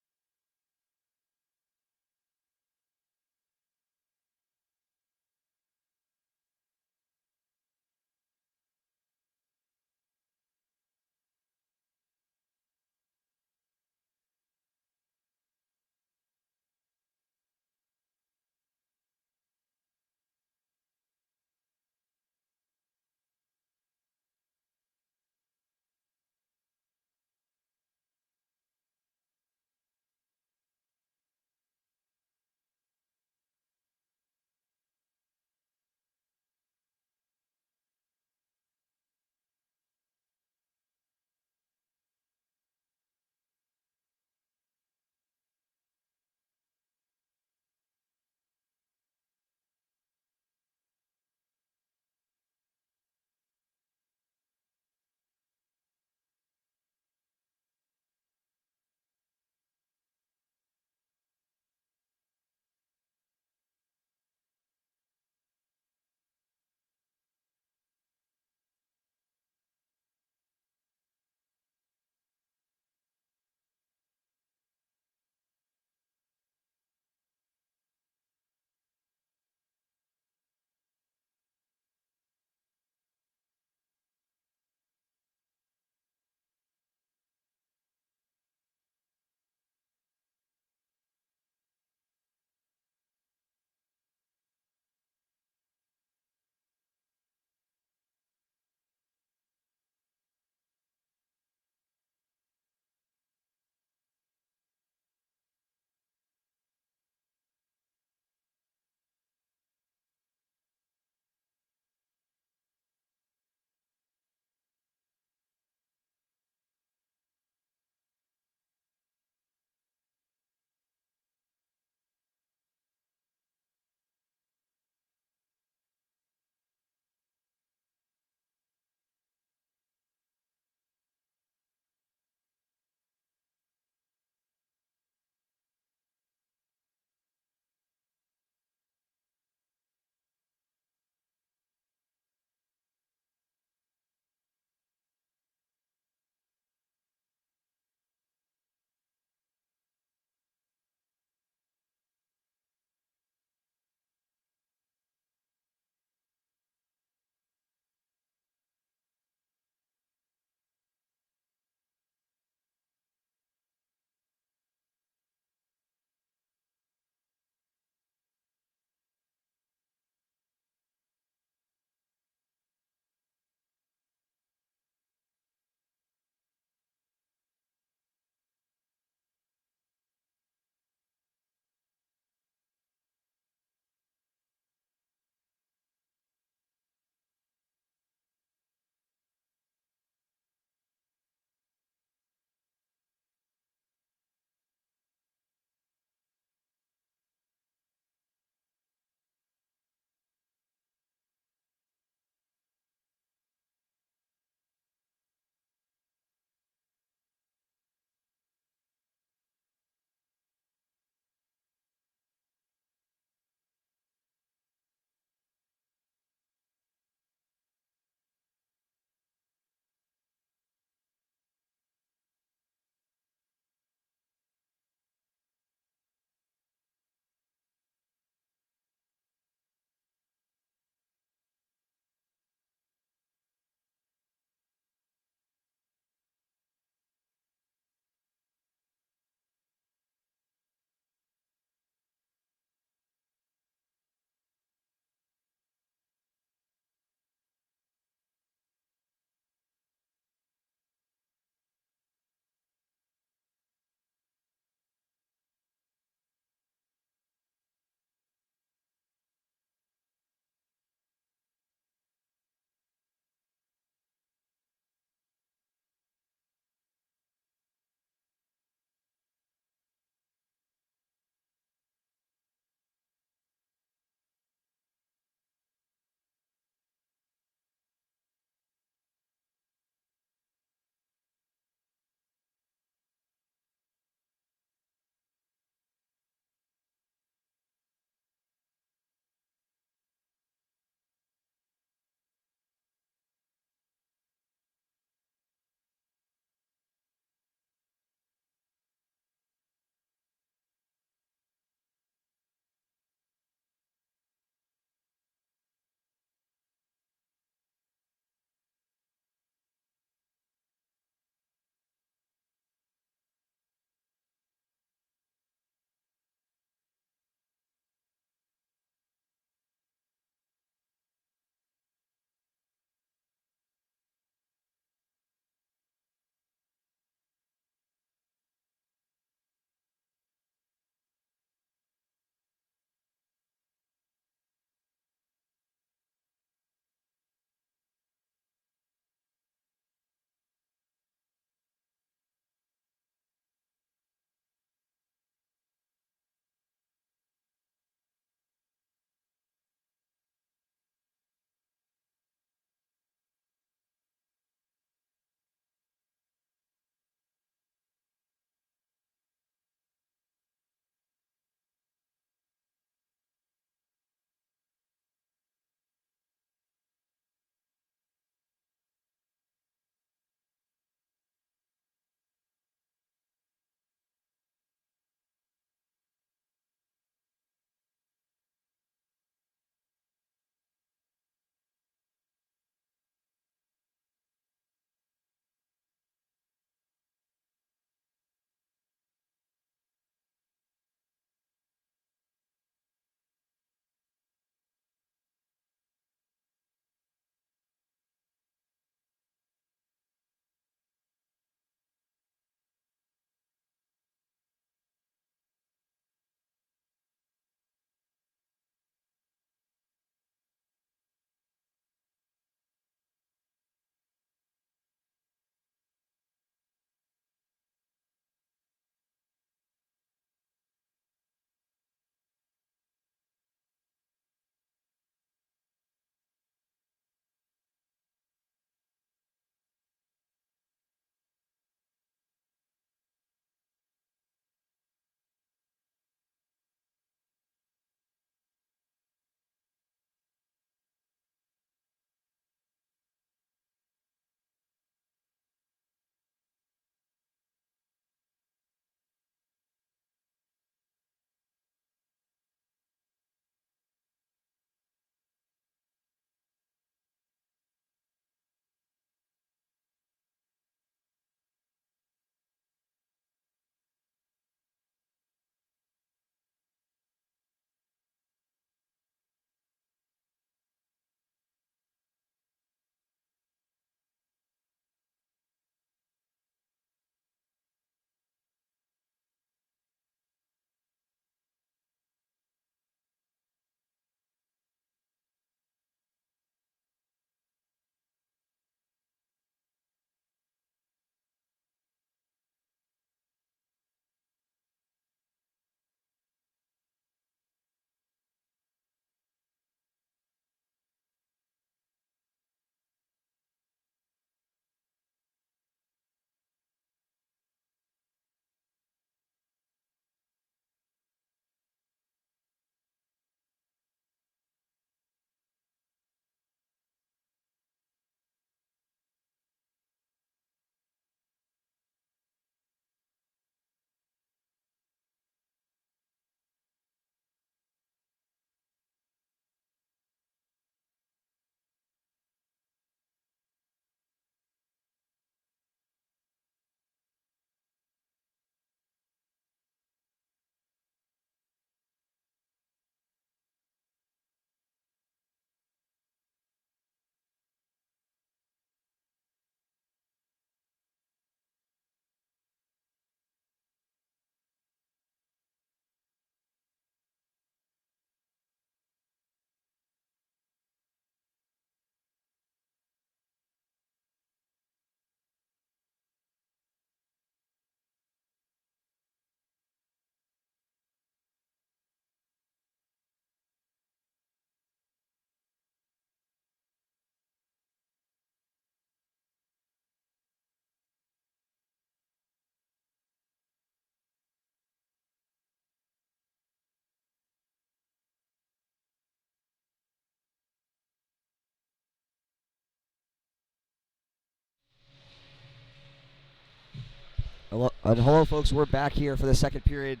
Speaker 2: Hello, folks. We're back here for the second period.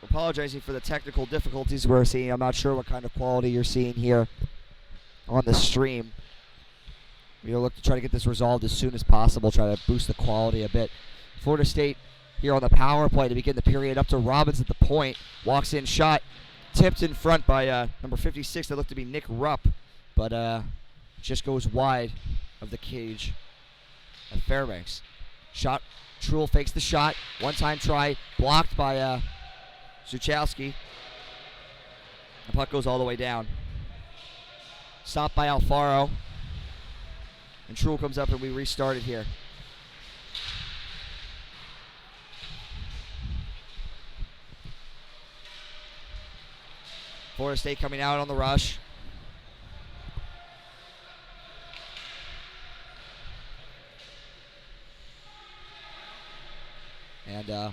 Speaker 2: Apologizing for the technical difficulties we're seeing. I'm not sure what kind of quality you're seeing here on the stream. We'll look to try to get this resolved as soon as possible, try to boost the quality a bit. Florida State here on the power play to begin the period. Up to Robbins at the point. Walks in, shot. Tipped in front by number 56. That looked to be Nick Rupp, but just goes wide of the cage at Fairbanks. Shot. Truel fakes the shot. One-time try. Blocked by Zuchowski. The puck goes all the way down. Stopped by Alfaro. And Truel comes up and we restart it here. Florida State coming out on the rush. And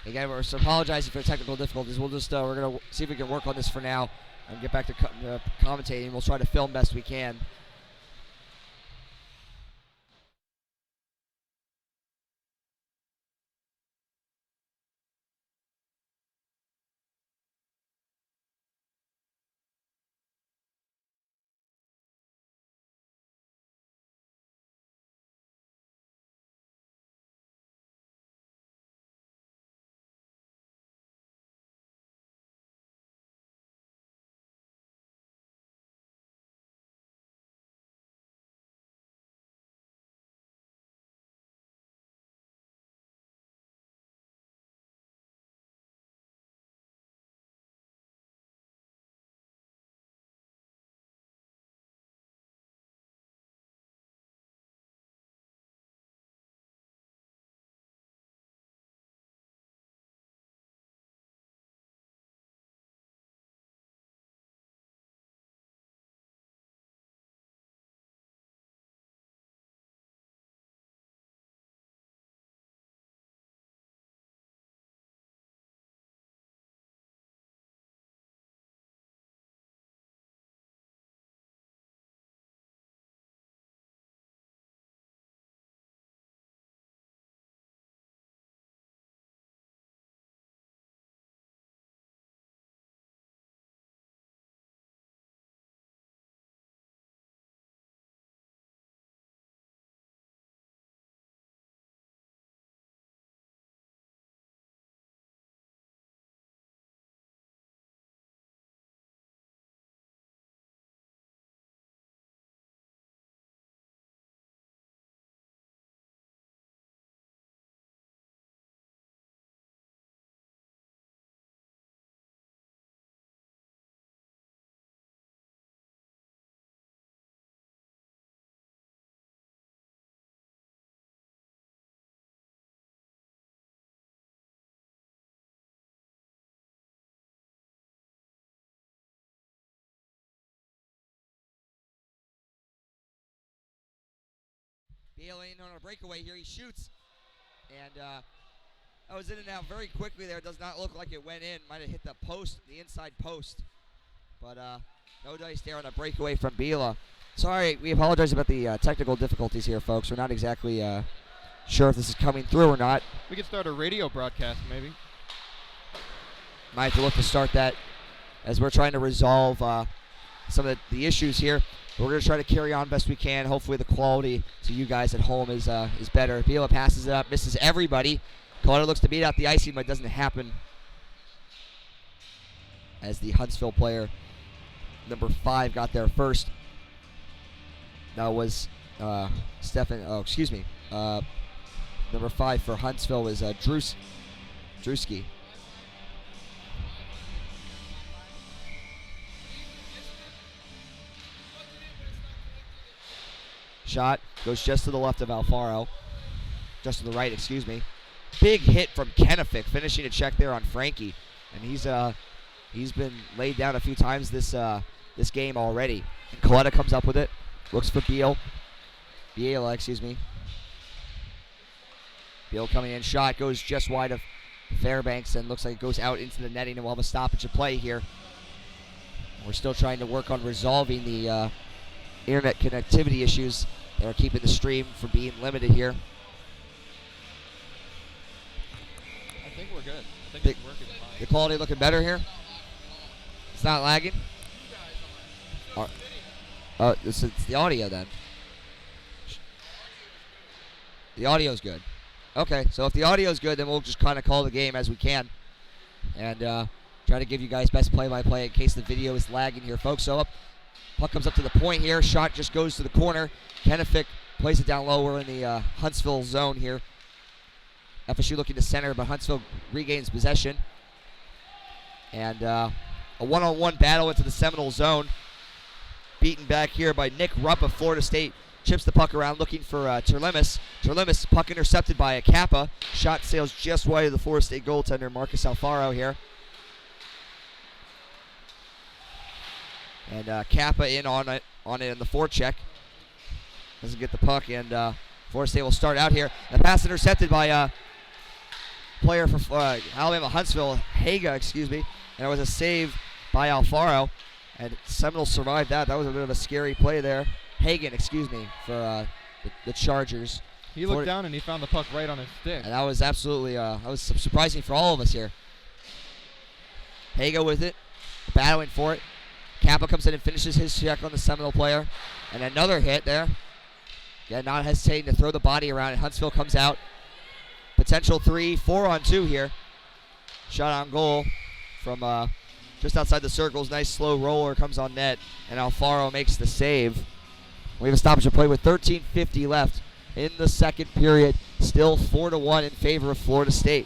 Speaker 2: again, we're apologizing for the technical difficulties. We'll just we're gonna see if we can work on this for now and get back to commentating. We'll try to film best we can. Bailing on a breakaway here. He shoots. And that was in and out very quickly there. Does not look like it went in. Might have hit the post, the inside post. But no dice there on a breakaway from Bila. Sorry, we apologize about the technical difficulties here, folks. We're not exactly sure if this is coming through or not.
Speaker 1: We could start a radio broadcast, maybe.
Speaker 2: Might have to look to start that as we're trying to resolve some of the issues here. We're going to try to carry on best we can. Hopefully the quality to you guys at home is better. Bila passes it up, misses everybody. Colorado looks to beat out the icing, but it doesn't happen. As the Huntsville player, number 5, got there first. That was number 5 for Huntsville was Drewski. Shot goes just to the left of Alfaro. Just to the right, excuse me. Big hit from Kennefic, finishing a check there on Frankie. And he's been laid down a few times this game already. And Coletta comes up with it. Looks for Biela, excuse me. Biela coming in. Shot goes just wide of Fairbanks and looks like it goes out into the netting, and we'll have a stoppage of play here. We're still trying to work on resolving the internet connectivity issues that are keeping the stream from being limited here.
Speaker 1: think we're good. I think
Speaker 2: The-
Speaker 1: it's working fine.
Speaker 2: The quality looking better here? It's not lagging? It's the audio then. The audio's good. Okay, so if the audio's good, then we'll just kind of call the game as we can. And try to give you guys best play-by-play in case the video is lagging here, folks. So puck comes up to the point here. Shot just goes to the corner. Kennefic plays it down low. We're in the Huntsville zone here. FSU looking to center, but Huntsville regains possession. And a one-on-one battle into the Seminole zone. Beaten back here by Nick Rupp of Florida State. Chips the puck around looking for Terlemis. Terlemis, puck intercepted by a Kappa. Shot sails just wide of the Florida State goaltender, Marcus Alfaro here. And Kappa in on it in the forecheck. Doesn't get the puck, and Florida State will start out here. The pass intercepted by player for Alabama Huntsville, Haga, and it was a save by Alfaro. And Seminoles survived that. That was a bit of a scary play there. Hagan, for the Chargers.
Speaker 1: He looked down and he found the puck right on his stick.
Speaker 2: And that was absolutely that was surprising for all of us here. Haga with it, battling for it. Kappa comes in and finishes his check on the Seminole player. And another hit there. Yeah, not hesitating to throw the body around. And Huntsville comes out. Potential 3-4-on-2 here. Shot on goal from just outside the circles. Nice slow roller comes on net. And Alfaro makes the save. We have a stoppage of play with 13:50 left in the second period. Still 4-1 in favor of Florida State.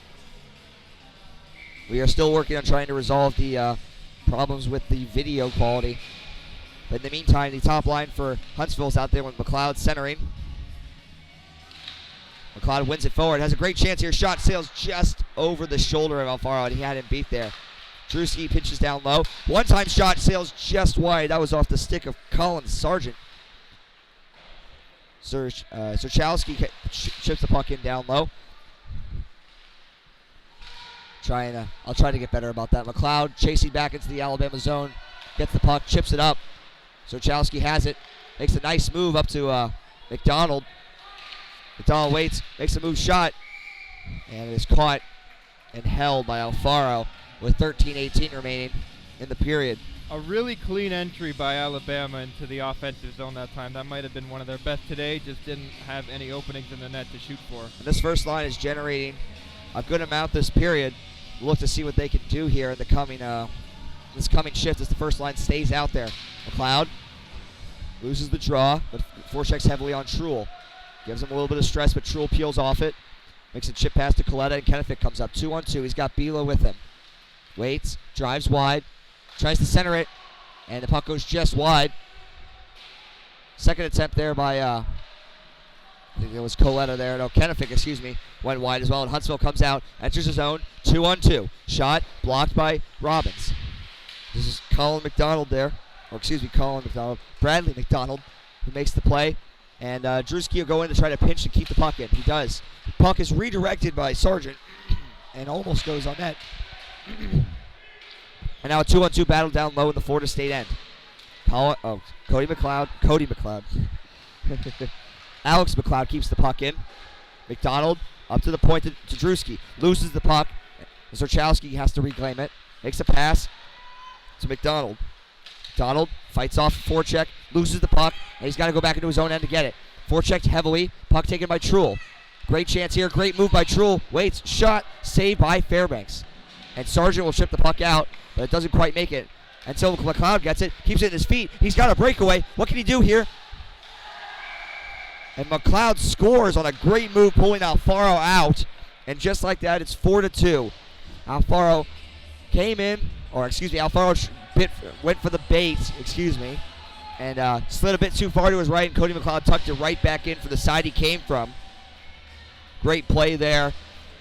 Speaker 2: We are still working on trying to resolve the problems with the video quality. But in the meantime, the top line for Huntsville's out there with McLeod centering. McLeod wins it forward. Has a great chance here. Shot sails just over the shoulder of Alfaro, and he had him beat there. Drewski pitches down low. One-time shot sails just wide. That was off the stick of Colin Sargent. Serchowski chips the puck in down low. I'll try to get better about that. McLeod chasing back into the Alabama zone. Gets the puck, chips it up. Serchowski has it. Makes a nice move up to McDonald. McDonald waits, makes a move shot. And it is caught and held by Alfaro with 13:18 remaining in the period.
Speaker 1: A really clean entry by Alabama into the offensive zone that time. That might have been one of their best today. Just didn't have any openings in the net to shoot for.
Speaker 2: And this first line is generating a good amount this period. We'll look to see what they can do here in the coming this coming shift as the first line stays out there. McLeod loses the draw, but forechecks heavily on Truel. Gives him a little bit of stress, but Truel peels off it. Makes a chip pass to Coletta, and Kennefic comes up 2-on-2. He's got Bila with him. Waits, drives wide, tries to center it, and the puck goes just wide. Second attempt there by, I think it was Coletta there. No, Kennefic, went wide as well. And Huntsville comes out, enters his zone, 2-on-2. Shot blocked by Robbins. This is Colin McDonald there. Bradley McDonald, who makes the play. And Drewski will go in to try to pinch to keep the puck in. He does. The puck is redirected by Sargent and almost goes on net. And now a 2-on-2 battle down low in the Florida State end. Cody McLeod. Alex McLeod keeps the puck in. McDonald up to the point to Drewski. Loses the puck. Zarchowski has to reclaim it. Makes a pass to McDonald. McDonald fights off a forecheck. Loses the puck. And he's got to go back into his own end to get it. Forechecked heavily. Puck taken by Truel. Great chance here. Great move by Truel. Waits. Shot. Saved by Fairbanks. And Sargent will chip the puck out, but it doesn't quite make it. Until McLeod gets it. Keeps it in his feet. He's got a breakaway. What can he do here? And McLeod scores on a great move, pulling Alfaro out. And just like that, it's 4-2. Alfaro came in, Alfaro went for the bait, and slid a bit too far to his right, and Cody McLeod tucked it right back in for the side he came from. Great play there.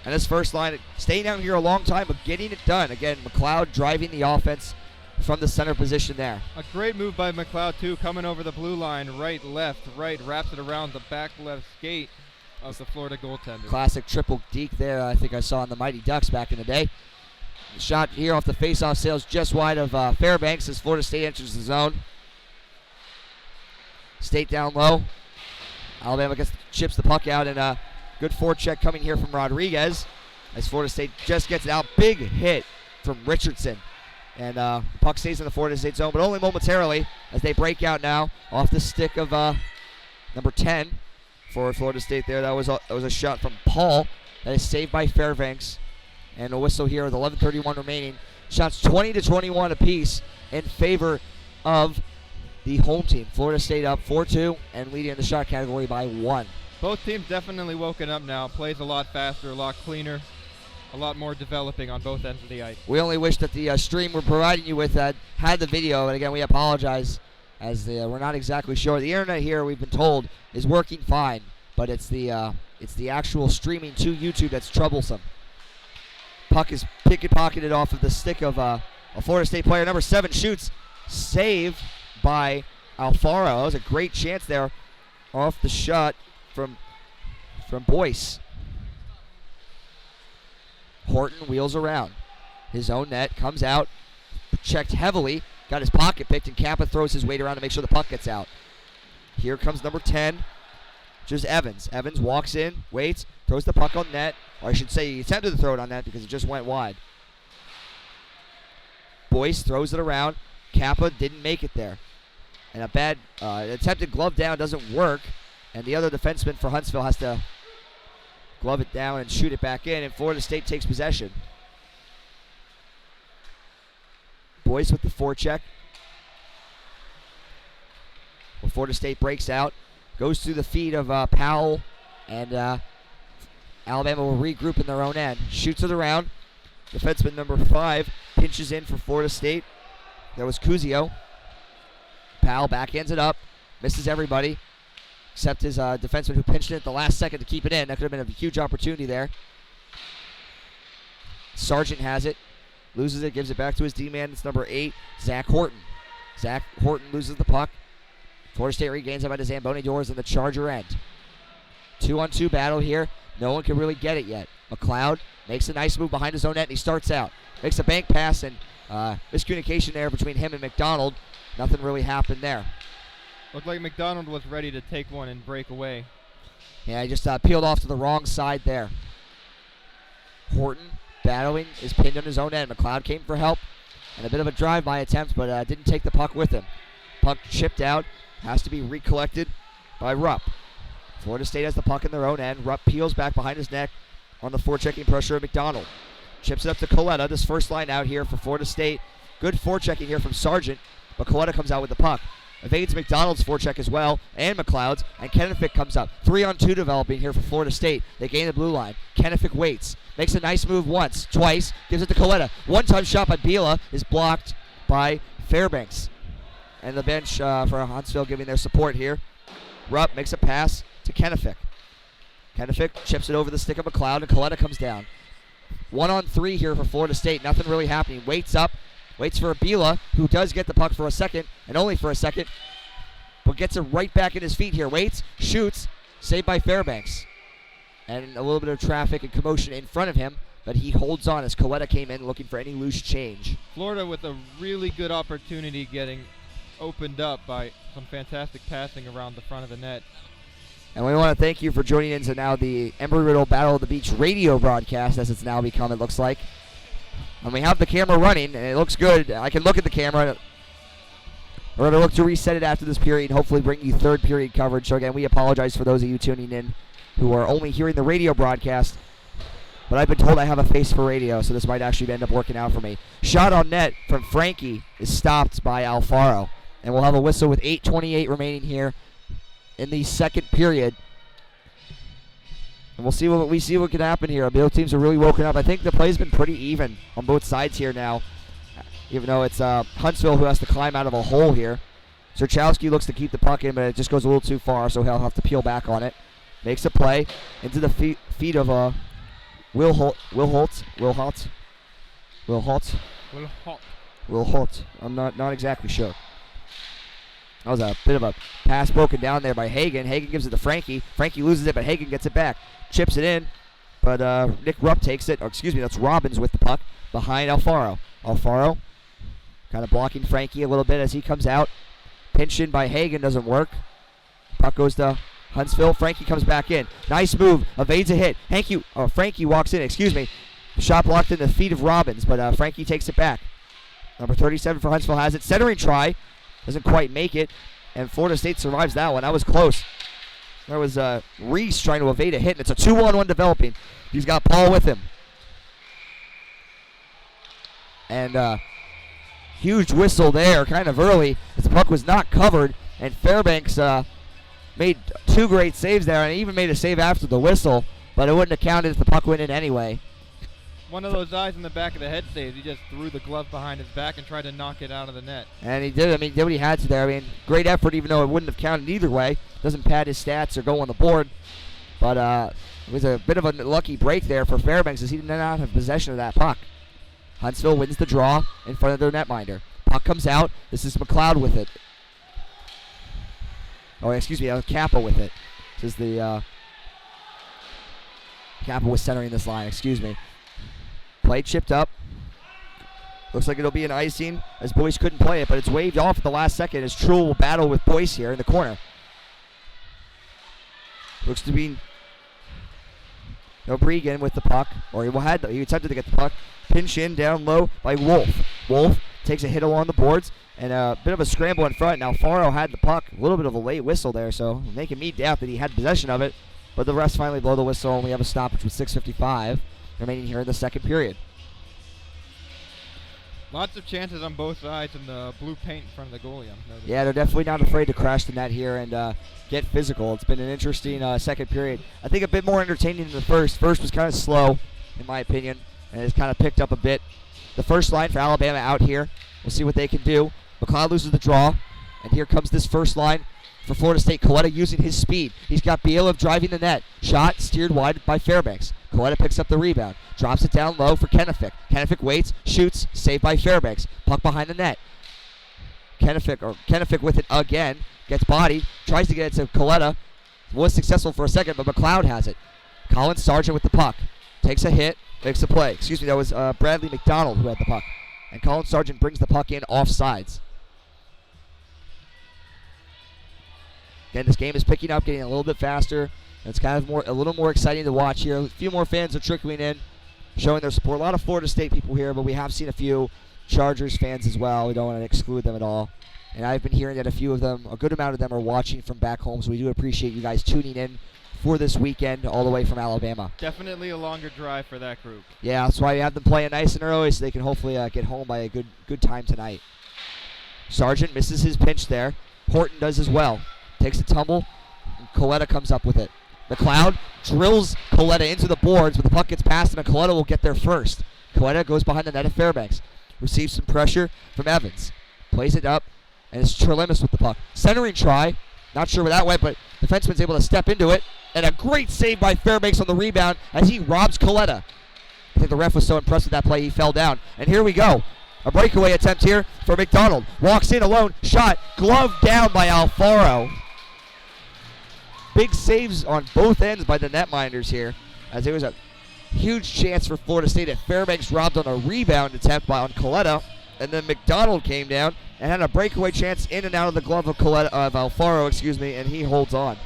Speaker 2: And this first line, staying down here a long time, but getting it done. Again, McLeod driving the offense from the center position there.
Speaker 1: A great move by McLeod, too, coming over the blue line, right, left, right, wraps it around the back left skate of the Florida goaltender.
Speaker 2: Classic triple deke there, I think I saw in the Mighty Ducks back in the day. The shot here off the face-off sails just wide of Fairbanks as Florida State enters the zone. State down low. Alabama chips the puck out, and a good forecheck coming here from Rodriguez. as Florida State just gets it out. Big hit from Richardson. And puck stays in the Florida State zone, but only momentarily as they break out now off the stick of number 10 for Florida State there. That was a shot from Paul that is saved by Fairbanks. And a whistle here with 11:31 remaining. Shots 20-21 apiece in favor of the home team. Florida State up 4-2 and leading in the shot category by 1.
Speaker 1: Both teams definitely woken up now. Plays a lot faster, a lot cleaner, a lot more developing on both ends of the ice.
Speaker 2: We only wish that the stream we're providing you with had the video, and again, we apologize as we're not exactly sure. The internet here, we've been told, is working fine, but it's the actual streaming to YouTube that's troublesome. Puck is picket-pocketed off of the stick of a Florida State player. Number 7 shoots, save by Alfaro. That was a great chance there off the shot from Boyce. Horton wheels around. His own net, comes out, checked heavily, got his pocket picked, and Kappa throws his weight around to make sure the puck gets out. Here comes number 10, just Evans. Evans walks in, waits, throws the puck on net, or I should say he attempted to throw it on net because it just went wide. Boyce throws it around. Kappa didn't make it there. And a bad attempted glove down doesn't work, and the other defenseman for Huntsville has to glove it down and shoot it back in, and Florida State takes possession. Boyce with the forecheck. Well, Florida State breaks out, goes through the feet of Powell, and Alabama will regroup in their own end. Shoots it around. Defenseman number 5 pinches in for Florida State. That was Cuzio. Powell backhands it up, misses everybody, except his defenseman who pinched it at the last second to keep it in. That could have been a huge opportunity there. Sargent has it, loses it, gives it back to his D-man. It's number 8, Zach Horton. Zach Horton loses the puck. Florida State regains it by the Zamboni doors in the Charger end. 2-on-2 battle here. No one can really get it yet. McLeod makes a nice move behind his own net, and he starts out. Makes a bank pass, and miscommunication there between him and McDonald. Nothing really happened there.
Speaker 1: Looked like McDonald was ready to take one and break away.
Speaker 2: Yeah, he just peeled off to the wrong side there. Horton battling, is pinned on his own end. McLeod came for help, and a bit of a drive-by attempt, but didn't take the puck with him. Puck chipped out, has to be recollected by Rupp. Florida State has the puck in their own end. Rupp peels back behind his neck on the forechecking pressure of McDonald. Chips it up to Coletta, this first line out here for Florida State. Good forechecking here from Sargent, but Coletta comes out with the puck. Evades McDonald's forecheck as well, and McLeod's, and Kennefic comes up. 3-on-2 developing here for Florida State. They gain the blue line. Kennefic waits, makes a nice move once, twice, gives it to Coletta. One-time shot by Bila is blocked by Fairbanks. And the bench for Huntsville giving their support here. Rupp makes a pass to Kennefic. Kennefic chips it over the stick of McLeod, and Coletta comes down. 1-on-3 here for Florida State. Nothing really happening. Waits up. Waits for Bila, who does get the puck for a second, and only for a second, but gets it right back at his feet here. Waits, shoots, saved by Fairbanks. And a little bit of traffic and commotion in front of him, but he holds on as Coletta came in looking for any loose change.
Speaker 1: Florida with a really good opportunity getting opened up by some fantastic passing around the front of the net.
Speaker 2: And we want to thank you for joining in to now the Embry-Riddle Battle of the Beach radio broadcast, as it's now become, it looks like. And we have the camera running, and it looks good. I can look at the camera. We're going to look to reset it after this period and hopefully bring you third period coverage. So again, we apologize for those of you tuning in who are only hearing the radio broadcast. But I've been told I have a face for radio, so this might actually end up working out for me. Shot on net from Frankie is stopped by Alfaro. And we'll have a whistle with 8:28 remaining here in the second period. And we'll see what can happen here. Both teams are really woken up. I think the play's been pretty even on both sides here now, even though it's Huntsville who has to climb out of a hole here. Zerchowski looks to keep the puck in, but it just goes a little too far, so he'll have to peel back on it. Makes a play into the feet of Will Holt. I'm not exactly sure. That was a bit of a pass broken down there by Hagan. Hagan gives it to Frankie. Frankie loses it, but Hagan gets it back. Chips it in, but Nick Rupp takes it. Or excuse me, that's Robbins with the puck behind Alfaro. Alfaro kind of blocking Frankie a little bit as he comes out. Pinch in by Hagan doesn't work. Puck goes to Huntsville, Frankie comes back in. Nice move, evades a hit. Frankie walks in, Shot blocked in the feet of Robbins, but Frankie takes it back. Number 37 for Huntsville has it. Centering try, doesn't quite make it, and Florida State survives that one. That was close. There was Reese trying to evade a hit, and it's a 2-on-1 developing. He's got Paul with him. And huge whistle there, kind of early, as the puck was not covered, and Fairbanks made 2 great saves there, and even made a save after the whistle, but it wouldn't have counted if the puck went in anyway.
Speaker 1: One of those eyes in the back of the head saves. He just threw the glove behind his back and tried to knock it out of the net.
Speaker 2: And he did. He did what he had to there. Great effort, even though it wouldn't have counted either way. Doesn't pad his stats or go on the board. But it was a bit of a lucky break there for Fairbanks, as he did not have possession of that puck. Huntsville wins the draw in front of their netminder. Puck comes out. This is McLeod with it. Kappa with it. This is the Kappa was centering this line. Play chipped up. Looks like it'll be an icing, as Boyce couldn't play it, but it's waved off at the last second as Truel will battle with Boyce here in the corner. Looks to be O'Brien with the puck, or he attempted to get the puck. Pinch in down low by Wolf. Wolf takes a hit along the boards, and a bit of a scramble in front. Now Faro had the puck, a little bit of a late whistle there, so making me doubt that he had possession of it, but the refs finally blow the whistle, and we have a stoppage with 6:55 remaining here in the second period.
Speaker 1: Lots of chances on both sides in the blue paint in front of the goalie.
Speaker 2: Yeah, they're definitely not afraid to crash the net here and get physical. It's been an interesting second period. I think a bit more entertaining than the first. First was kind of slow, in my opinion, and it's kind of picked up a bit. The first line for Alabama out here. We'll see what they can do. McLeod loses the draw, and here comes this first line for Florida State. Coletta using his speed. He's got Bielov driving the net. Shot steered wide by Fairbanks. Coletta picks up the rebound. Drops it down low for Kennefic. Kennefic waits, shoots, saved by Fairbanks. Puck behind the net. Kennefic with it again. Gets bodied. Tries to get it to Coletta. Was successful for a second, but McLeod has it. Colin Sargent with the puck. Takes a hit. Makes a play. That was Bradley McDonald who had the puck. And Colin Sargent brings the puck in off sides. Again, this game is picking up, getting a little bit faster. It's kind of a little more exciting to watch here. A few more fans are trickling in, showing their support. A lot of Florida State people here, but we have seen a few Chargers fans as well. We don't want to exclude them at all. And I've been hearing that a good amount of them are watching from back home, so we do appreciate you guys tuning in for this weekend all the way from Alabama.
Speaker 1: Definitely a longer drive for that group.
Speaker 2: Yeah, that's why we have them playing nice and early so they can hopefully get home by a good time tonight. Sargent misses his pinch there. Horton does as well. Takes a tumble, and Coletta comes up with it. McLeod drills Coletta into the boards, but the puck gets past him, and Coletta will get there first. Coletta goes behind the net of Fairbanks. Receives some pressure from Evans. Plays it up, and it's Trelemis with the puck. Centering try. Not sure where that went, but defenseman's able to step into it. And a great save by Fairbanks on the rebound as he robs Coletta. I think the ref was so impressed with that play, he fell down. And here we go. A breakaway attempt here for McDonald. Walks in alone. Shot. Glove down by Alfaro. Big saves on both ends by the netminders here, as it was a huge chance for Florida State. At Fairbanks robbed on a rebound attempt on Coletta, and then McDonald came down and had a breakaway chance in and out of the glove of Alfaro, and he holds on.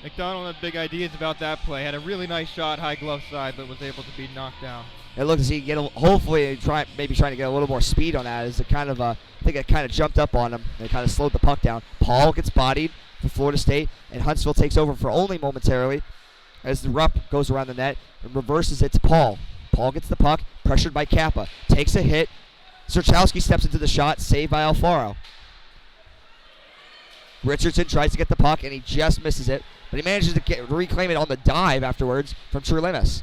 Speaker 1: McDonald had big ideas about that play. Had a really nice shot, high glove side, but was able to be knocked down.
Speaker 2: It looks as he hopefully trying to get a little more speed on that. As it I think it kind of jumped up on him and kind of slowed the puck down. Paul gets bodied for Florida State, and Huntsville takes over for only momentarily as the Rupp goes around the net and reverses it to Paul. Paul gets the puck, pressured by Kappa, takes a hit. Serchowski steps into the shot, saved by Alfaro. Richardson tries to get the puck, and he just misses it, but he manages to reclaim it on the dive afterwards from Trelemis.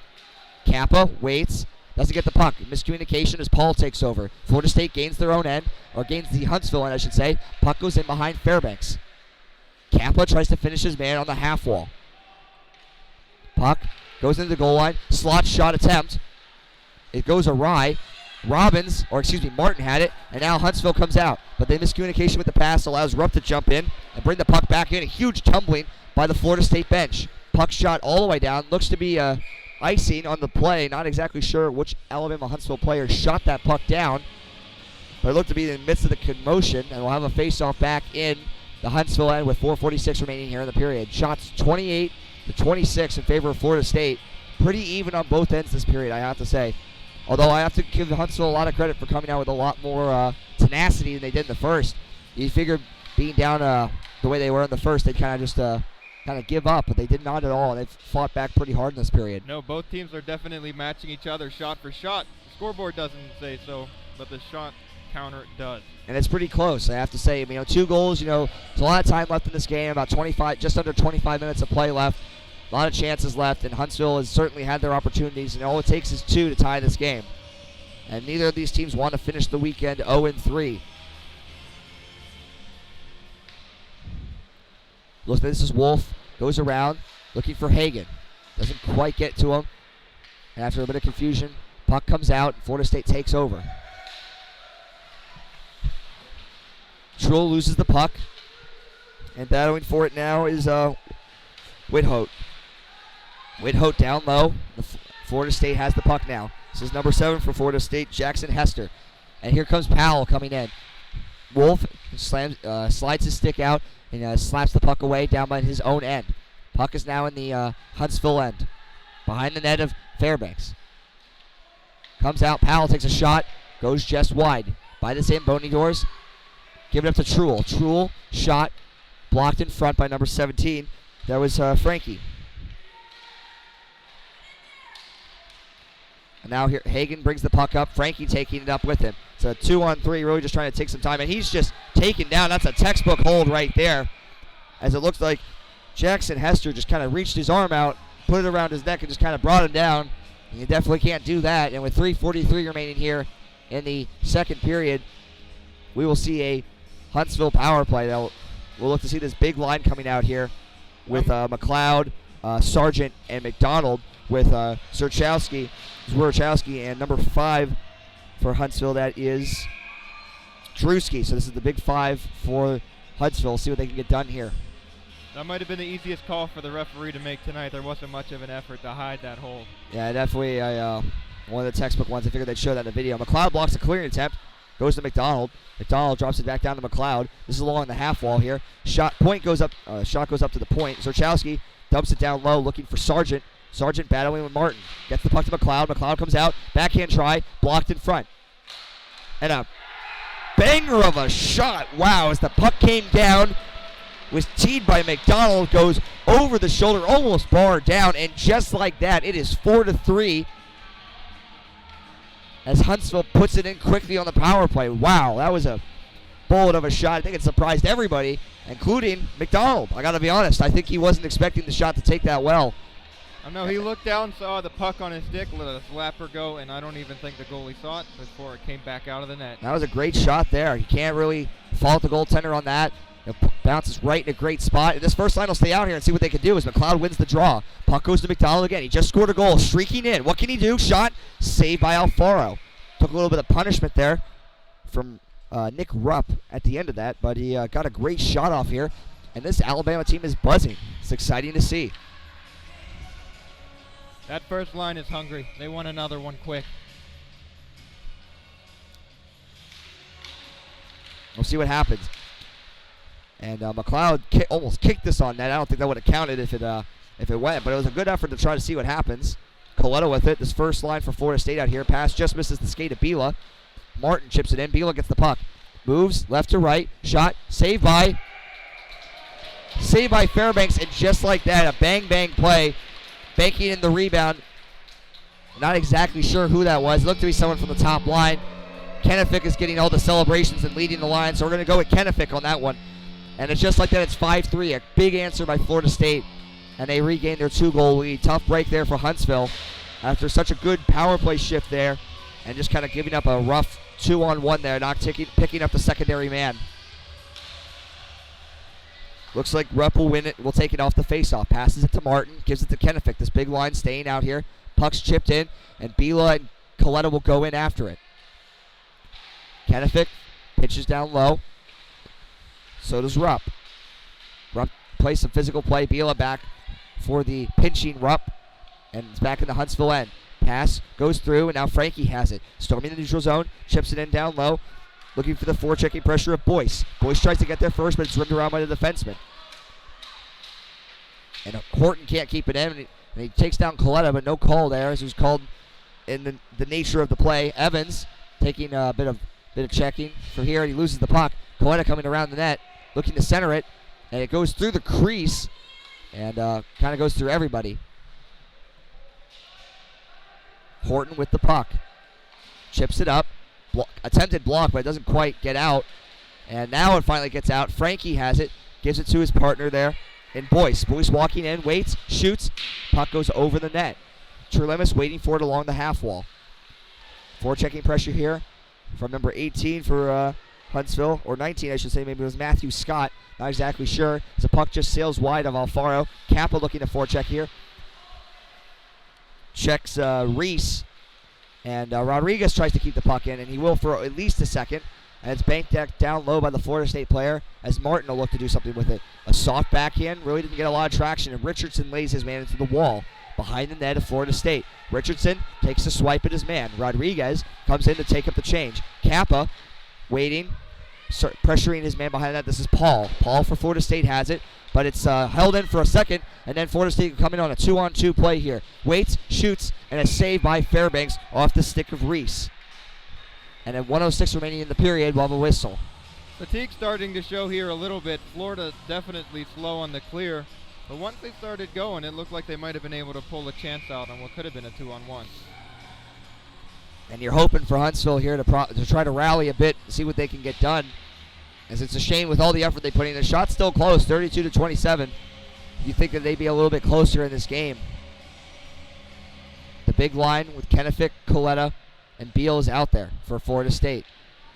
Speaker 2: Kappa waits, doesn't get the puck. Miscommunication as Paul takes over. Florida State gains their own end, or gains the Huntsville end, I should say. Puck goes in behind Fairbanks. Kappa tries to finish his man on the half wall. Puck goes into the goal line. Slot shot attempt. It goes awry. Martin had it, and now Huntsville comes out. But the miscommunication with the pass allows Rupp to jump in and bring the puck back in. A huge tumbling by the Florida State bench. Puck shot all the way down. Looks to be icing on the play. Not exactly sure which Alabama Huntsville player shot that puck down. But it looked to be in the midst of the commotion, and we'll have a face-off back in the Huntsville end with 4:46 remaining here in the period. Shots 28-26 in favor of Florida State. Pretty even on both ends this period, I have to say. Although I have to give Huntsville a lot of credit for coming out with a lot more tenacity than they did in the first. You figured being down the way they were in the first, they'd kind of just give up, but they did not at all. They've fought back pretty hard in this period.
Speaker 1: No, both teams are definitely matching each other shot for shot. The scoreboard doesn't say so, but the shot counter does.
Speaker 2: And it's pretty close, I have to say. 2 goals, there's a lot of time left in this game, about 25, just under 25 minutes of play left. A lot of chances left, and Huntsville has certainly had their opportunities, and all it takes is 2 to tie this game. And neither of these teams want to finish the weekend 0-3. Look, this is Wolf. Goes around, looking for Hagan. Doesn't quite get to him. And after a bit of confusion, puck comes out, and Florida State takes over. Truhl loses the puck. And battling for it now is Whithote. Whithote down low. Florida State has the puck now. This is number 7 for Florida State, Jackson Hester. And here comes Powell coming in. Wolf slides his stick out and slaps the puck away down by his own end. Puck is now in the Huntsville end, behind the net of Fairbanks. Comes out, Powell takes a shot, goes just wide. By the same Boney doors, give it up to Truhl. Truhl, shot, blocked in front by number 17. That was Frankie. And now here, Hagan brings the puck up. Frankie taking it up with him. It's a 2-on-3, really just trying to take some time. And he's just taken down. That's a textbook hold right there. As it looks like Jackson Hester just kind of reached his arm out, put it around his neck, and just kind of brought him down. And you definitely can't do that. And with 3:43 remaining here in the second period, we will see a Huntsville power play. We'll look to see this big line coming out here with McLeod, Sargent, and McDonald, with Zwerchowski, and number 5 for Huntsville, that is Drewski. So this is the big 5 for Huntsville. See what they can get done here.
Speaker 1: That might have been the easiest call for the referee to make tonight. There wasn't much of an effort to hide that hold.
Speaker 2: Yeah, definitely one of the textbook ones. I figured they'd show that in the video. McLeod blocks a clearing attempt. Goes to McDonald. McDonald drops it back down to McLeod. This is along the half wall here. Shot goes up to the point. Zwerchowski dumps it down low, looking for Sargent. Sargent battling with Martin. Gets the puck to McLeod. McLeod comes out. Backhand try. Blocked in front. And a banger of a shot. Wow, as the puck came down, was teed by McDonald. Goes over the shoulder, almost barred down. And just like that, it is 4-3. As Huntsville puts it in quickly on the power play. Wow, that was a bullet of a shot. I think it surprised everybody, including McDonald. I got to be honest. I think he wasn't expecting the shot to take that well.
Speaker 1: I know he looked down, saw the puck on his stick, let a slapper go, and I don't even think the goalie saw it before it came back out of the net.
Speaker 2: That was a great shot there. You can't really fault the goaltender on that. It bounces right in a great spot. And this first line will stay out here and see what they can do as McLeod wins the draw. Puck goes to McDonald again. He just scored a goal, streaking in. What can he do? Shot, saved by Alfaro. Took a little bit of punishment there from Nick Rupp at the end of that, but he got a great shot off here. And this Alabama team is buzzing. It's exciting to see.
Speaker 1: That first line is hungry. They want another one quick.
Speaker 2: We'll see what happens. And McLeod almost kicked this on net. I don't think that would have counted if it went, but it was a good effort to try to see what happens. Coletta with it. This first line for Florida State out here. Pass just misses the skate of Bila. Martin chips it in. Bila gets the puck. Moves left to right. Shot. Saved by Fairbanks. And just like that, a bang-bang play. Banking in the rebound. Not exactly sure who that was. It looked to be someone from the top line. Kennefic is getting all the celebrations and leading the line, so we're going to go with Kennefic on that one. And it's just like that. It's 5-3. A big answer by Florida State. And they regain their 2-goal lead. Tough break there for Huntsville after such a good power play shift there. And just kind of giving up a rough 2-on-1 there. Not picking up the secondary man. Looks like Rupp will win it. Will take it off the faceoff. Passes it to Martin. Gives it to Kennefic. This big line staying out here. Puck's chipped in. And Bila and Coletta will go in after it. Kennefic pitches down low. So does Rupp. Rupp plays some physical play. Bila back for the pinching Rupp. And it's back in the Huntsville end. Pass goes through, and now Frankie has it. Storming the neutral zone. Chips it in down low. looking for the forechecking pressure of Boyce. Boyce tries to get there first, but it's rimmed around by the defenseman. And Horton can't keep it in, and he takes down Coletta, but no call there, as it was called in the nature of the play. Evans taking a bit of checking from here, and he loses the puck. Coletta coming around the net, looking to center it, and it goes through the crease, and kind of goes through everybody. Horton with the puck. Chips it up. Attempted block, but it doesn't quite get out. And now it finally gets out. Frankie has it. Gives it to his partner there in Boyce. Boyce walking in, waits, shoots. Puck goes over the net. Terlemis waiting for it along the half wall. Forechecking pressure here from number 18 for Huntsville. Or 19, I should say. Maybe it was Matthew Scott. Not exactly sure. As the puck just sails wide of Alfaro. Kappa looking to forecheck here. Checks Reese. And Rodriguez tries to keep the puck in, and he will for at least a second. And it's banked down low by the Florida State player, as Martin will look to do something with it. A soft backhand, really didn't get a lot of traction, and Richardson lays his man into the wall behind the net of Florida State. Richardson takes a swipe at his man. Rodriguez comes in to take up the change. Kappa waiting, pressuring his man behind the net. This is Paul. Paul for Florida State has it, but it's held in for a second, and then Florida State can come in on a 2-on-2 play here. Waits, shoots, and a save by Fairbanks off the stick of Reese. And then 1:06 remaining in the period, we'll have a whistle.
Speaker 1: Fatigue starting to show here a little bit. Florida definitely slow on the clear, but once they started going, it looked like they might have been able to pull a chance out on what could have been a 2-on-1.
Speaker 2: And you're hoping for Huntsville here to try to rally a bit, see what they can get done. As it's a shame with all the effort they put in. The shot's still close, 32-27. You think that they'd be a little bit closer in this game. The big line with Kennefic, Coletta, and Beal is out there for Florida State.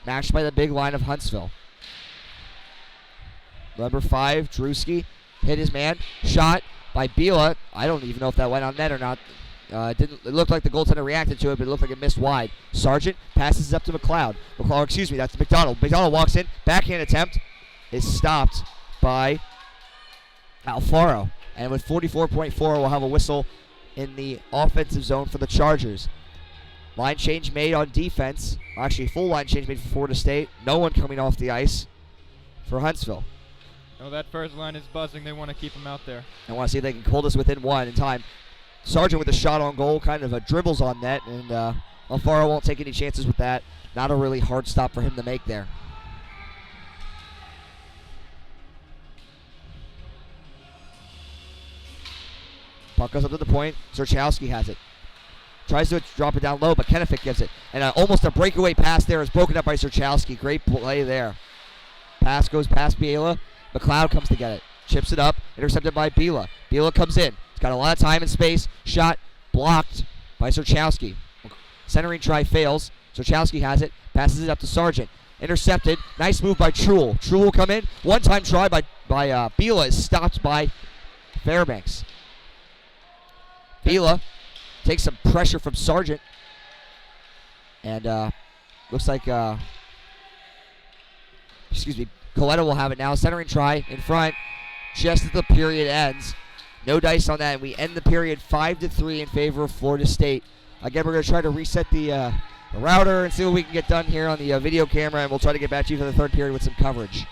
Speaker 2: Matched by the big line of Huntsville. Number 5, Drewski, hit his man. Shot by Beal. I don't even know if that went on net or not. It looked like the goaltender reacted to it, but it looked like it missed wide. Sargent passes it up to McLeod. That's McDonald. McDonald walks in. Backhand attempt is stopped by Alfaro. And with 44.4, we'll have a whistle in the offensive zone for the Chargers. Line change made on defense. Actually, full line change made for Florida State. No one coming off the ice for Huntsville.
Speaker 1: No, that first line is buzzing. They want to keep them out there.
Speaker 2: I want to see if they can hold us within one in time. Sargent with a shot on goal, kind of a dribbles on net, and Alfaro won't take any chances with that. Not a really hard stop for him to make there. Puck goes up to the point. Zerchowski has it. Tries to drop it down low, but Kennefic gives it. And almost a breakaway pass there is broken up by Zerchowski. Great play there. Pass goes past Biela. McLeod comes to get it. Chips it up. Intercepted by Biela. Biela comes in. He's got a lot of time and space. Shot blocked by Zerchowski. Centering try fails. Zerchowski has it. Passes it up to Sargent. Intercepted. Nice move by Truel. Truel will come in. One-time try by Biela is stopped by Fairbanks. Biela takes some pressure from Sargent. And looks like, Coletta will have it now. Centering try in front just as the period ends. No dice on that. And we end the period 5-3 in favor of Florida State. Again, we're going to try to reset the router and see what we can get done here on the video camera. And we'll try to get back to you for the third period with some coverage.